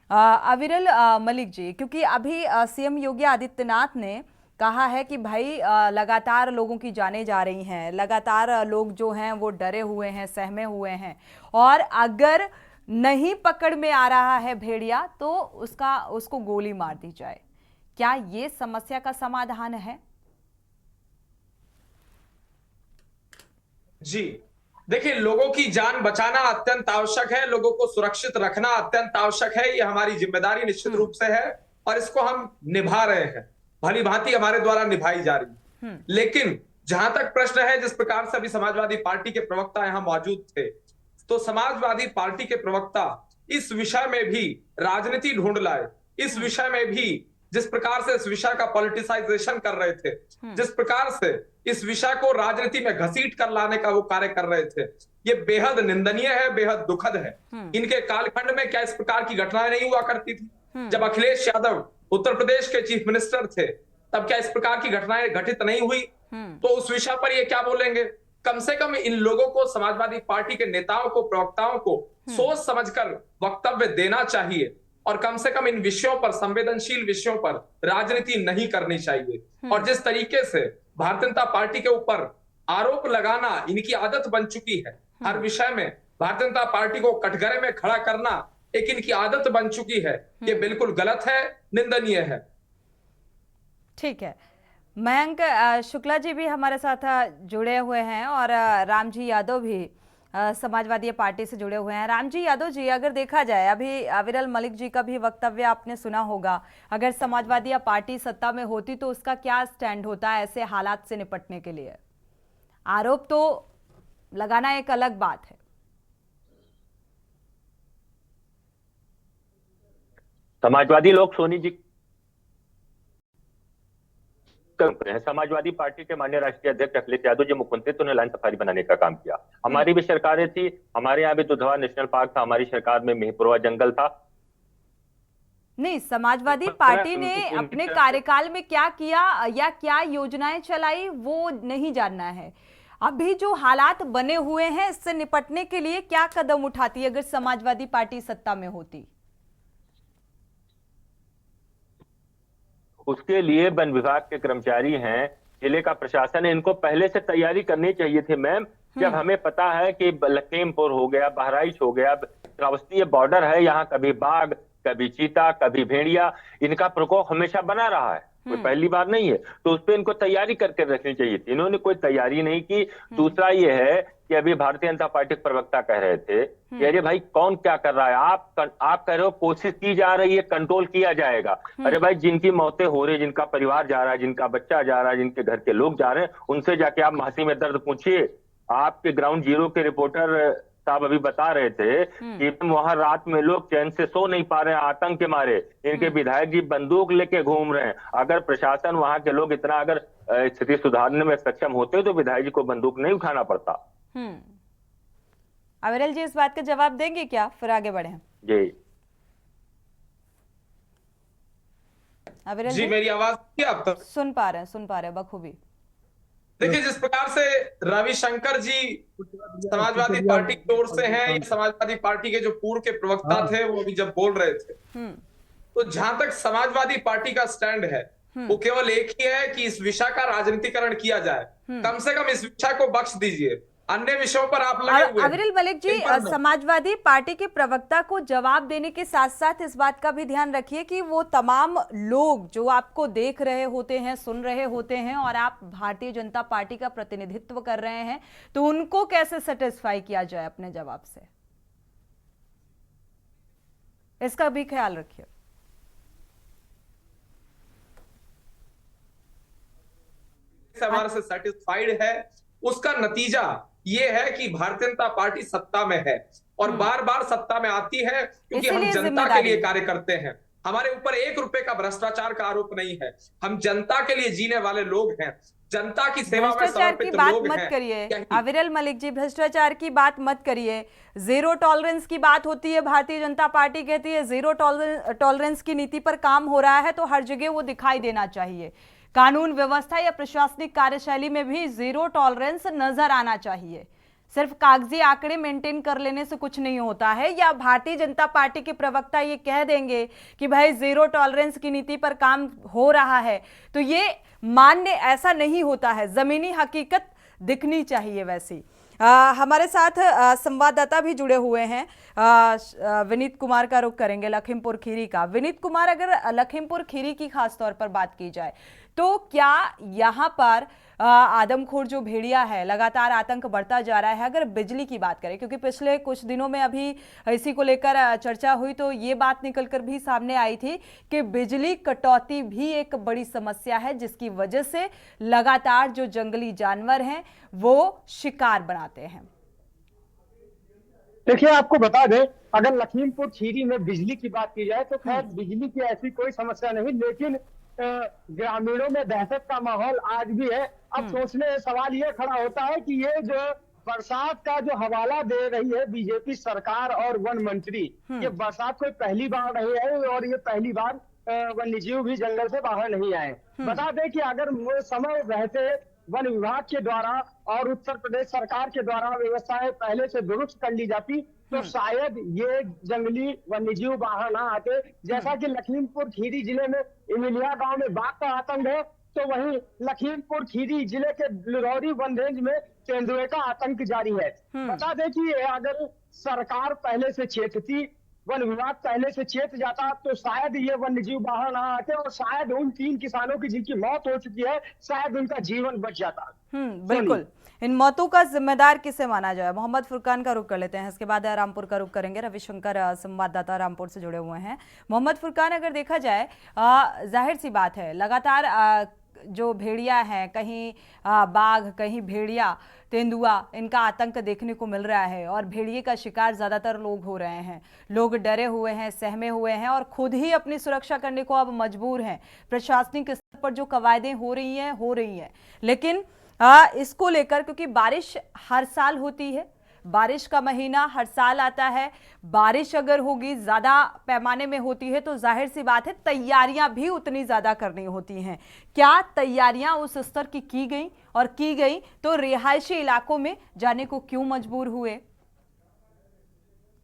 अविरल मलिक जी, क्योंकि अभी सीएम योगी आदित्यनाथ ने कहा है कि भाई लगातार लोगों की जानें जा रही हैं, लगातार लोग जो हैं वो डरे हुए हैं, सहमे हुए हैं और अगर नहीं पकड़ में आ रहा है भेड़िया तो उसको गोली मार दी जाए। क्या ये समस्या का समाधान है? जी देखिए, लोगों की जान बचाना अत्यंत आवश्यक है, लोगों को सुरक्षित रखना अत्यंत आवश्यक है। ये हमारी जिम्मेदारी निश्चित रूप से है और इसको हम निभा रहे हैं, भली भांति हमारे द्वारा निभाई जा रही है। लेकिन जहां तक प्रश्न है, जिस प्रकार से अभी समाजवादी पार्टी के प्रवक्ता यहां मौजूद थे, तो समाजवादी पार्टी के प्रवक्ता इस विषय में भी राजनीति ढूंढ लाए। इस विषय में भी जिस प्रकार से इस विषय का पॉलिटिसाइजेशन कर रहे थे, जिस प्रकार से इस विषय को राजनीति में घसीट कर लाने का वो कार्य कर रहे थे, ये बेहद निंदनीय है, बेहद दुखद है। इनके कालखंड में क्या इस प्रकार की घटनाएं नहीं हुआ करती थी? जब अखिलेश यादव उत्तर प्रदेश के चीफ मिनिस्टर थे, तब क्या इस प्रकार की घटनाएं घटित नहीं हुई? तो उस विषय पर ये क्या बोलेंगे? कम से कम इन लोगों को, समाजवादी पार्टी के नेताओं को, प्रवक्ताओं को सोच समझकर वक्तव्य देना चाहिए और कम से कम इन विषयों पर, संवेदनशील विषयों पर राजनीति नहीं करनी चाहिए। और जिस तरीके से भारतीय जनता पार्टी के ऊपर आरोप लगाना इनकी आदत बन चुकी है, हर विषय में भारतीय जनता पार्टी को कटघरे में खड़ा करना एक इनकी आदत बन चुकी है, ये बिल्कुल गलत है, निंदनीय है। ठीक है, मयंक शुक्ला जी भी हमारे साथ जुड़े हुए हैं और रामजी यादव भी समाजवादी पार्टी से जुड़े हुए हैं। रामजी यादव जी, अगर देखा जाए, अभी अविरल मलिक जी का भी वक्तव्य आपने सुना होगा, अगर समाजवादी पार्टी सत्ता में होती तो उसका क्या स्टैंड होता है ऐसे हालात से निपटने के लिए? आरोप तो लगाना एक अलग बात है। समाजवादी लोग सोनी जी हैं। समाजवादी पार्टी के माननीय राष्ट्रीय अध्यक्ष अखिलेश यादव जी मुख्यमंत्री तो ने लाइन सफारी बनाने का काम किया। हमारी भी सरकारें थी, हमारे यहाँ भी दुधवा नेशनल पार्क था, हमारी सरकार में मेहपुरवा जंगल था। नहीं, समाजवादी पार्टी ने अपने कार्यकाल में क्या किया या क्या योजनाएं चलाई वो नहीं जानना है। अभी जो हालात बने हुए हैं इससे निपटने के लिए क्या कदम उठाती अगर समाजवादी पार्टी सत्ता में होती? उसके लिए वन विभाग के कर्मचारी हैं, जिले का प्रशासन है, इनको पहले से तैयारी करनी चाहिए थी मैम। जब हमें पता है कि लखीमपुर हो गया, बहराइच हो गया, श्रावस्ती बॉर्डर है, यहाँ कभी बाघ, कभी चीता, कभी भेड़िया, इनका प्रकोप हमेशा बना रहा है, कोई पहली बार नहीं है। तो उस पर इनको तैयारी करके रखनी चाहिए थी, इन्होंने कोई तैयारी नहीं की। दूसरा ये है कि अभी भारतीय जनता पार्टी के प्रवक्ता कह रहे थे कि अरे भाई कौन क्या कर रहा है, आप कह रहे हो कोशिश की जा रही है, कंट्रोल किया जाएगा। अरे भाई जिनकी मौतें हो रही है, जिनका परिवार जा रहा है, जिनका बच्चा जा रहा है, जिनके घर के लोग जा रहे हैं, उनसे जाके आप हंसी में दर्द पूछिए। आपके ग्राउंड जीरो के रिपोर्टर साहब अभी बता रहे थे कि वहां रात में लोग चैन से सो नहीं पा रहे हैं आतंक के मारे, इनके विधायक जी बंदूक लेके घूम रहे हैं। अगर प्रशासन, वहां के लोग इतना अगर स्थिति सुधारने में सक्षम होते तो विधायक जी को बंदूक नहीं उठाना पड़ता। अविरल जी इस बात का जवाब देंगे क्या, फिर आगे बढ़े? जी अविरल जी, मेरी आवाज आप तक सुन पा रहे हैं बखूबी। देखिए, जिस प्रकार से रविशंकर जी समाजवादी पार्टी की ओर से हैं, या समाजवादी पार्टी के जो पूर्व के प्रवक्ता थे, वो अभी जब बोल रहे थे, तो जहां तक समाजवादी पार्टी का स्टैंड है, वो केवल एक ही है कि इस विषय का राजनीतिकरण किया जाए। कम से कम इस विषय को बख्श दीजिए, अन्य विषयों पर आप लगे हुए हैं। अविरल मलिक जी, समाजवादी पार्टी के प्रवक्ता को जवाब देने के साथ साथ इस बात का भी ध्यान रखिए कि वो तमाम लोग जो आपको देख रहे होते हैं, सुन रहे होते हैं, और आप भारतीय जनता पार्टी का प्रतिनिधित्व कर रहे हैं, तो उनको कैसे सेटिस्फाई किया जाए अपने जवाब से, इसका भी ख्याल रखिए। हमारे से सेटिस्फाइड है, उसका नतीजा ये है कि भारतीय जनता पार्टी सत्ता में है और बार बार सत्ता में आती है, क्योंकि हम जनता के लिए कार्य करते हैं। हमारे ऊपर 1 रुपए का भ्रष्टाचार का आरोप नहीं है। हम जनता के लिए जीने वाले लोग हैं, जनता की सेवा में समर्पित लोग हैं। मत करिए अविरल मलिक जी, भ्रष्टाचार की बात मत करिए। जीरो टॉलरेंस की बात होती है, भारतीय जनता पार्टी कहती है जीरो टॉलरेंस की नीति पर काम हो रहा है, तो हर जगह वो दिखाई देना चाहिए। कानून व्यवस्था या प्रशासनिक कार्यशैली में भी जीरो टॉलरेंस नजर आना चाहिए। सिर्फ कागजी आंकड़े मेंटेन कर लेने से कुछ नहीं होता है, या भारतीय जनता पार्टी के प्रवक्ता ये कह देंगे कि भाई जीरो टॉलरेंस की नीति पर काम हो रहा है, तो ये मान्य ऐसा नहीं होता है। जमीनी हकीकत दिखनी चाहिए वैसी। हमारे साथ संवाददाता भी जुड़े हुए हैं। विनीत कुमार का रुख करेंगे लखीमपुर खीरी का। विनीत कुमार, अगर लखीमपुर खीरी की खास तौर पर बात की जाए, तो क्या यहाँ पर आदमखोर जो भेड़िया है, लगातार आतंक बढ़ता जा रहा है? अगर बिजली की बात करें, क्योंकि पिछले कुछ दिनों में अभी इसी को लेकर चर्चा हुई, तो ये बात निकलकर भी सामने आई थी कि बिजली कटौती भी एक बड़ी समस्या है, जिसकी वजह से लगातार जो जंगली जानवर हैं वो शिकार बनाते हैं। देखिए, आपको बता दें, अगर लखीमपुर खीरी में बिजली की बात की जाए तो खैर बिजली की ऐसी कोई समस्या नहीं, लेकिन ग्रामीणों में दहशत का माहौल आज भी है। अब सोचने सवाल ये खड़ा होता है कि ये जो बरसात का जो हवाला दे रही है बीजेपी सरकार और वन मंत्री, ये बरसात कोई पहली बार नहीं है, और ये पहली बार वन्यजीव भी जंगल से बाहर नहीं आए। बता दें कि अगर समय रहते वन विभाग के द्वारा और उत्तर प्रदेश सरकार के द्वारा व्यवस्थाएं पहले से दुरुस्त कर ली जाती, तो शायद ये जंगली वन्यजीव बाहर ना आते। जैसा कि लखीमपुर खीरी जिले में इमिलिया गांव में बाघ का आतंक है, तो वहीं लखीमपुर खीरी जिले के लिरौरी वन रेंज में तेंदुए का आतंक जारी है। बता दें कि अगर सरकार पहले से चेतती, वन विभाग पहले से चेत जाता, तो शायद ये वन्यजीव बाहर ना आते, और शायद उन 3 किसानों की जिनकी मौत हो चुकी है, शायद उनका जीवन बच जाता। बिल्कुल। इन मौतों का जिम्मेदार किसे माना जाए? मोहम्मद फुरकान का रुख कर लेते हैं, इसके बाद रामपुर का रुख करेंगे। रविशंकर संवाददाता रामपुर से जुड़े हुए हैं। मोहम्मद फुरकान, अगर देखा जाए, जाहिर सी बात है, लगातार जो भेड़िया हैं, कहीं बाघ, कहीं भेड़िया, तेंदुआ, इनका आतंक देखने को मिल रहा है, और भेड़िए का शिकार ज्यादातर लोग हो रहे हैं। लोग डरे हुए हैं, सहमे हुए हैं, और खुद ही अपनी सुरक्षा करने को अब मजबूर हैं। प्रशासनिक स्तर पर जो कवायदें हो रही हैं, लेकिन इसको लेकर, क्योंकि बारिश हर साल होती है, बारिश का महीना हर साल आता है, बारिश अगर होगी, ज्यादा पैमाने में होती है, तो जाहिर सी बात है तैयारियां भी उतनी ज्यादा करनी होती हैं। क्या तैयारियां उस स्तर की गई, और की गई तो रिहायशी इलाकों में जाने को क्यों मजबूर हुए?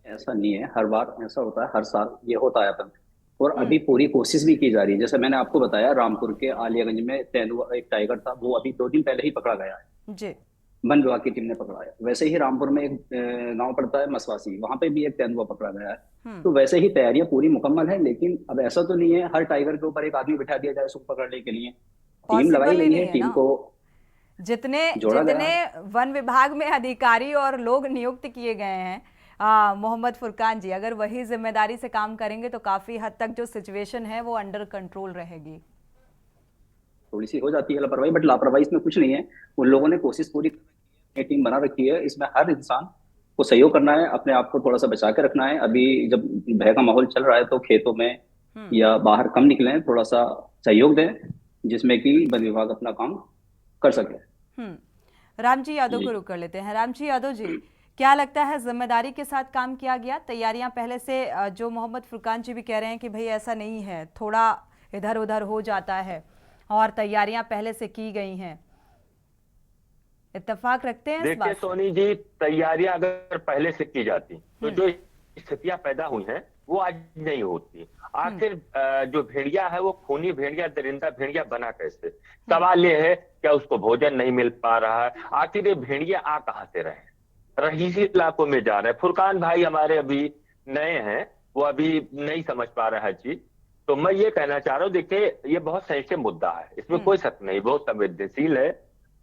ऐसा नहीं है, हर बार ऐसा होता है, हर साल ये होता है आतंक, और अभी पूरी कोशिश भी की जा रही है। जैसे मैंने आपको बताया, रामपुर के आलियागंज में तेंदुआ, एक टाइगर था, वो अभी 2 दिन पहले ही पकड़ा गया है जी, वन विभाग की टीम ने पकड़ा है। वैसे ही रामपुर में एक गांव पड़ता है मसवासी, वहां पे भी एक तेंदुआ पकड़ा गया है। तो वैसे ही तैयारियां पूरी मुकम्मल है, लेकिन अब ऐसा तो नहीं है हर टाइगर के ऊपर एक आदमी बिठा दिया जाए उसको पकड़ने के लिए। टीम लगाई गई है, टीम को जितने वन विभाग में अधिकारी और लोग नियुक्त किए गए हैं, मोहम्मद फुरकान जी, अगर वही जिम्मेदारी से काम करेंगे तो काफी हद तक जो सिचुएशन है वो अंडर कंट्रोल रहेगी। थोड़ी सी हो जाती है लापरवाही, बट लापरवाही इसमें कुछ नहीं है। उन लोगों ने कोशिश पूरी, टीम बना रखी है, इसमें हर इंसान को सहयोग करना है, अपने आप को थोड़ा सा बचा के रखना है। अभी जब भय का माहौल चल रहा है, तो खेतों में या बाहर कम निकलें, थोड़ा सा सहयोग दें, जिसमें कि वन विभाग अपना काम कर सके। रामजी यादव को रुक कर लेते हैं। रामजी यादव जी, क्या लगता है जिम्मेदारी के साथ काम किया गया? तैयारियां पहले से, जो मोहम्मद फुरकान जी भी कह रहे हैं कि भाई ऐसा नहीं है, थोड़ा इधर उधर हो जाता है, और तैयारियां पहले से की गई हैं। इत्तेफाक रखते हैं इस देखिए बात से? सोनी जी, तैयारियां अगर पहले से की जाती तो जो स्थितियां पैदा हुई हैं वो आज नहीं होती। आखिर जो भेड़िया है वो खूनी भेड़िया, दरिंदा भेड़िया बना कैसे? सवाल ये है, क्या उसको भोजन नहीं मिल पा रहा है? आखिर ये भेड़िया आ कहां से रहे? रहीसी इलाकों में जा रहे हैं। फुरकान भाई हमारे अभी नए हैं, वो अभी नहीं समझ पा रहा है चीज। तो मैं ये कहना चाह रहा हूँ, देखिए ये बहुत सेंसिटिव मुद्दा है, इसमें कोई शक नहीं, बहुत संवेदनशील है।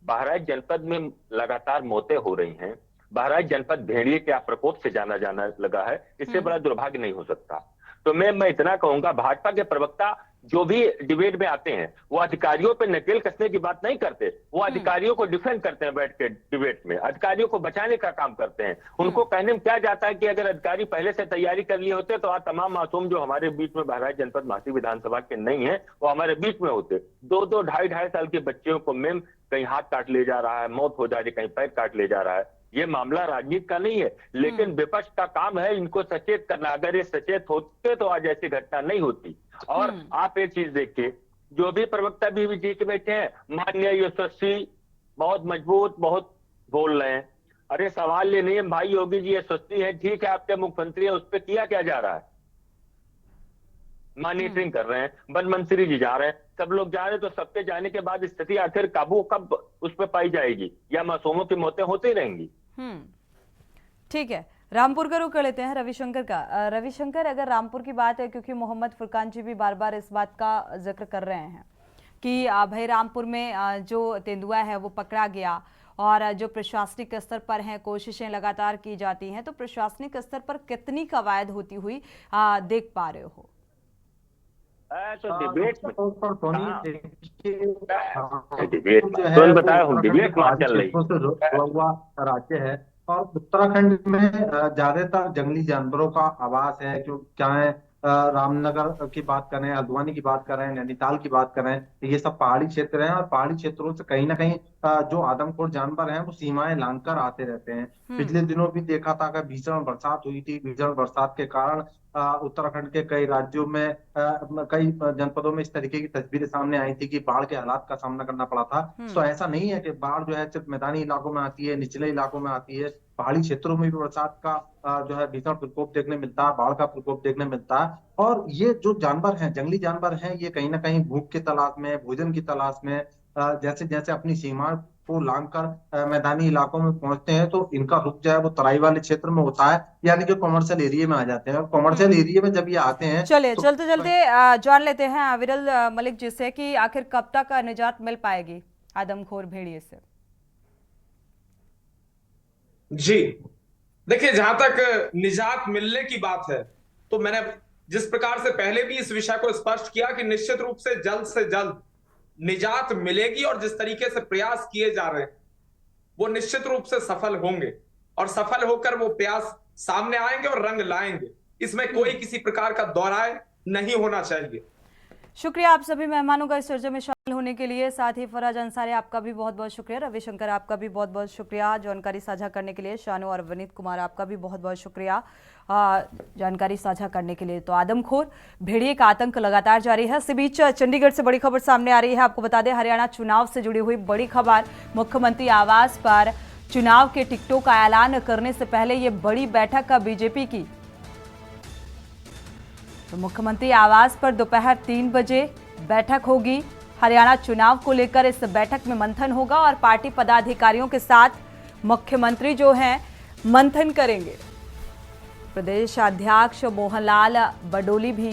बहराइच जनपद में लगातार मौतें हो रही हैं। बहराइच जनपद भेड़िए के प्रकोप से जाना लगा है, इससे बड़ा दुर्भाग्य नहीं हो सकता। तो मैं इतना कहूंगा, भाजपा के प्रवक्ता जो भी डिबेट में आते हैं वो अधिकारियों पे नकेल कसने की बात नहीं करते, वो अधिकारियों को डिफेंड करते हैं बैठ के डिबेट में, अधिकारियों को बचाने का काम करते हैं। उनको कहने में क्या जाता है कि अगर अधिकारी पहले से तैयारी कर लिए होते तो आज तमाम मासूम जो हमारे बीच में बहराइच जनपद महासी विधानसभा के नहीं है वो हमारे बीच में होते। 2-2, 2.5 साल के बच्चों को मेम कहीं हाथ काट ले जा रहा है, मौत हो जा रही है, कहीं पैर काट ले जा रहा है। ये मामला राजनीति का नहीं है, लेकिन विपक्ष का काम है इनको सचेत करना। अगर ये सचेत होते तो आज ऐसी घटना नहीं होती। और आप एक चीज देखिए, जो भी प्रवक्ता भी जीत बैठे हैं, माननीय यशस्वी बहुत मजबूत, बहुत बोल रहे हैं। अरे सवाल ये नहीं है भाई, योगी जी यशस्वी है, ठीक है, आपके मुख्यमंत्री है, उस पर किया क्या जा रहा है? मॉनिटरिंग कर रहे हैं, वन मंत्री जी जा रहे हैं, सब लोग जा रहे हैं, तो सबके जाने के बाद स्थिति आखिर काबू कब उस पर पाई जाएगी, या मासूमों की मौतें होती रहेंगी? ठीक है, रामपुर का रुख कर लेते हैं रविशंकर का। रविशंकर, अगर रामपुर की बात है, क्योंकि मोहम्मद फुरकान जी भी बार बार इस बात का जिक्र कर रहे हैं कि भाई रामपुर में जो तेंदुआ है वो पकड़ा गया, और जो प्रशासनिक स्तर पर हैं कोशिशें लगातार की जाती हैं, तो प्रशासनिक स्तर पर कितनी कवायद होती हुई देख पा रहे हो? तो डिबेट में राज्य है और उत्तराखंड में ज्यादातर जंगली जानवरों का आवास है। जो चाहे रामनगर की बात करें, हल्द्वानी की बात करें, नैनीताल की बात करें, ये सब पहाड़ी क्षेत्र हैं और पहाड़ी क्षेत्रों से कहीं ना कहीं जो आदमखोर जानवर हैं वो सीमाएं लांघकर आते रहते हैं। पिछले दिनों भी देखा था कि भीषण बरसात हुई थी। भीषण बरसात के कारण उत्तराखंड के कई राज्यों में कई जनपदों में इस तरीके की तस्वीरें सामने आई थी कि बाढ़ के हालात का सामना करना पड़ा था। तो ऐसा नहीं है कि बाढ़ जो है सिर्फ मैदानी इलाकों में आती है, निचले इलाकों में आती है, पहाड़ी क्षेत्रों में भी बरसात का जो है भीषण प्रकोप देखने मिलता है, बाढ़ का प्रकोप देखने मिलता है। और ये जो जानवर हैं, जंगली जानवर हैं, ये कहीं ना कहीं भूख की तलाश में, भोजन की तलाश में, जैसे जैसे अपनी सीमा को लांघकर मैदानी इलाकों में पहुंचते हैं तो इनका रुख जो है वो तराई वाले क्षेत्र में होता है, यानी कि कॉमर्शियल एरिया में आ जाते हैं। और कॉमर्शियल एरिया में जब ये आते हैं, चलिए तो चलते चलते जान लेते हैं विरल मलिक जी से कि आखिर कब तक निजात मिल पाएगी आदमखोर भेड़िए से? जी देखिए, जहां तक निजात मिलने की बात है तो मैंने जिस प्रकार से पहले भी इस विषय को स्पष्ट किया कि निश्चित रूप से जल्द निजात मिलेगी, और जिस तरीके से प्रयास किए जा रहे हैं वो निश्चित रूप से सफल होंगे, और सफल होकर वो प्रयास सामने आएंगे और रंग लाएंगे। इसमें कोई किसी प्रकार का दौराए नहीं होना चाहिए। शुक्रिया आप सभी मेहमानों का इस चर्चा में शामिल होने के लिए। साथ ही फराज अंसारी, आपका भी बहुत बहुत शुक्रिया। रविशंकर, आपका भी बहुत बहुत शुक्रिया जानकारी साझा करने के लिए। शानू और विनीत कुमार, आपका भी बहुत बहुत शुक्रिया जानकारी साझा करने के लिए। तो आदमखोर भेड़िए का आतंक लगातार जारी है। इसी बीच चंडीगढ़ से बड़ी खबर सामने आ रही है। आपको बता दें, हरियाणा चुनाव से जुड़ी हुई बड़ी खबर। मुख्यमंत्री आवास पर चुनाव के टिकटों का ऐलान करने से पहले ये बड़ी बैठक का बीजेपी की। तो मुख्यमंत्री आवास पर दोपहर 3 बजे बैठक होगी। हरियाणा चुनाव को लेकर इस बैठक में मंथन होगा और पार्टी पदाधिकारियों के साथ मुख्यमंत्री जो हैं मंथन करेंगे। प्रदेश अध्यक्ष मोहनलाल बडोली भी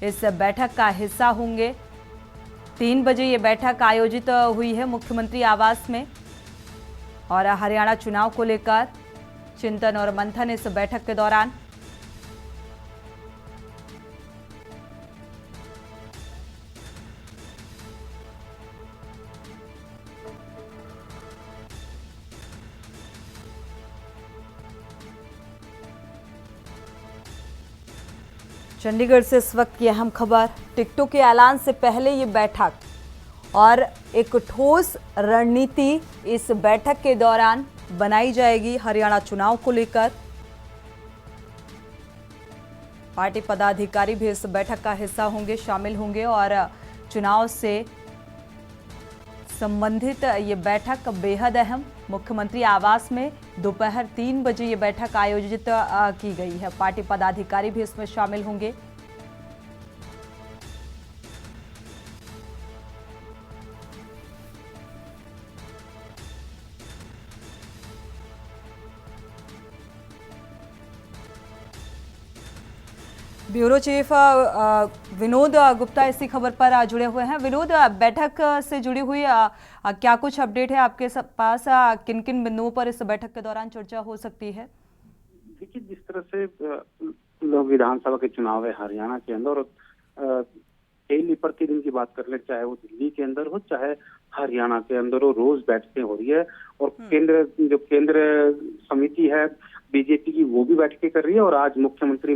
इस बैठक का हिस्सा होंगे। 3 बजे ये बैठक आयोजित हुई है मुख्यमंत्री आवास में, और हरियाणा चुनाव को लेकर चिंतन और मंथन इस बैठक के दौरान। चंडीगढ़ से इस वक्त की अहम खबर, टिकटों के ऐलान से पहले ये बैठक और एक ठोस रणनीति इस बैठक के दौरान बनाई जाएगी हरियाणा चुनाव को लेकर। पार्टी पदाधिकारी भी इस बैठक का हिस्सा होंगे, शामिल होंगे और चुनाव से संबंधित ये बैठक बेहद अहम। मुख्यमंत्री आवास में दोपहर 3 बजे ये बैठक आयोजित की गई है। पार्टी पदाधिकारी भी इसमें शामिल होंगे। ब्यूरो चीफ विनोद गुप्ता इसी खबर पर जुड़े हुए हैं। विनोद, बैठक से जुड़ी हुई क्या कुछ अपडेट है आपके पास? किन किन बिंदुओं पर इस बैठक के दौरान चर्चा हो सकती है? देखिए, जिस तरह से लोग विधानसभा के चुनाव है हरियाणा के अंदर, और डेली प्रतिदिन की बात कर ले, चाहे वो दिल्ली के अंदर हो चाहे हरियाणा के अंदर हो, रोज बैठकें हो रही है। और केंद्र समिति है बीजेपी की, वो भी बैठकें कर रही है। और आज मुख्यमंत्री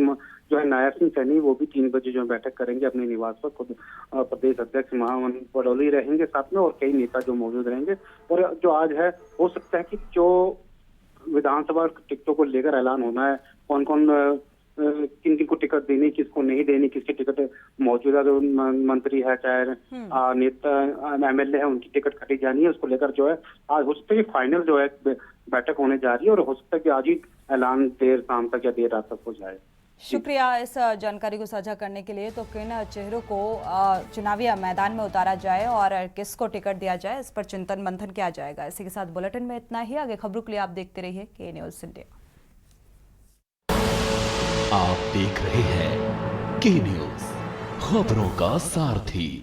जो है नायब सिंह सैनी, वो भी 3 बजे जो है बैठक करेंगे अपने निवास पर। खुद प्रदेश अध्यक्ष महामहिम पडौली रहेंगे साथ में, और कई नेता जो मौजूद रहेंगे। और जो आज है, हो सकता है कि जो विधानसभा टिकटों को लेकर ऐलान होना है, कौन कौन किन किन को टिकट देनी, किसको नहीं देनी, किसकी टिकट मौजूदा जो मंत्री है चाहे नेता MLA है, उनकी टिकट कटी जानी है, उसको लेकर जो है आज हो सकता है कि फाइनल जो है बैठक होने जा रही है। और हो सकता है कि आज ही ऐलान देर शाम तक या देर रात तक हो जाए। शुक्रिया इस जानकारी को साझा करने के लिए। तो किन चेहरों को चुनावी मैदान में उतारा जाए और किसको टिकट दिया जाए, इस पर चिंतन मंथन किया जाएगा। इसी के साथ बुलेटिन में इतना ही। आगे खबरों के लिए आप देखते रहिए के न्यूज़ इंडिया। आप देख रहे हैं के न्यूज़, खबरों का सारथी।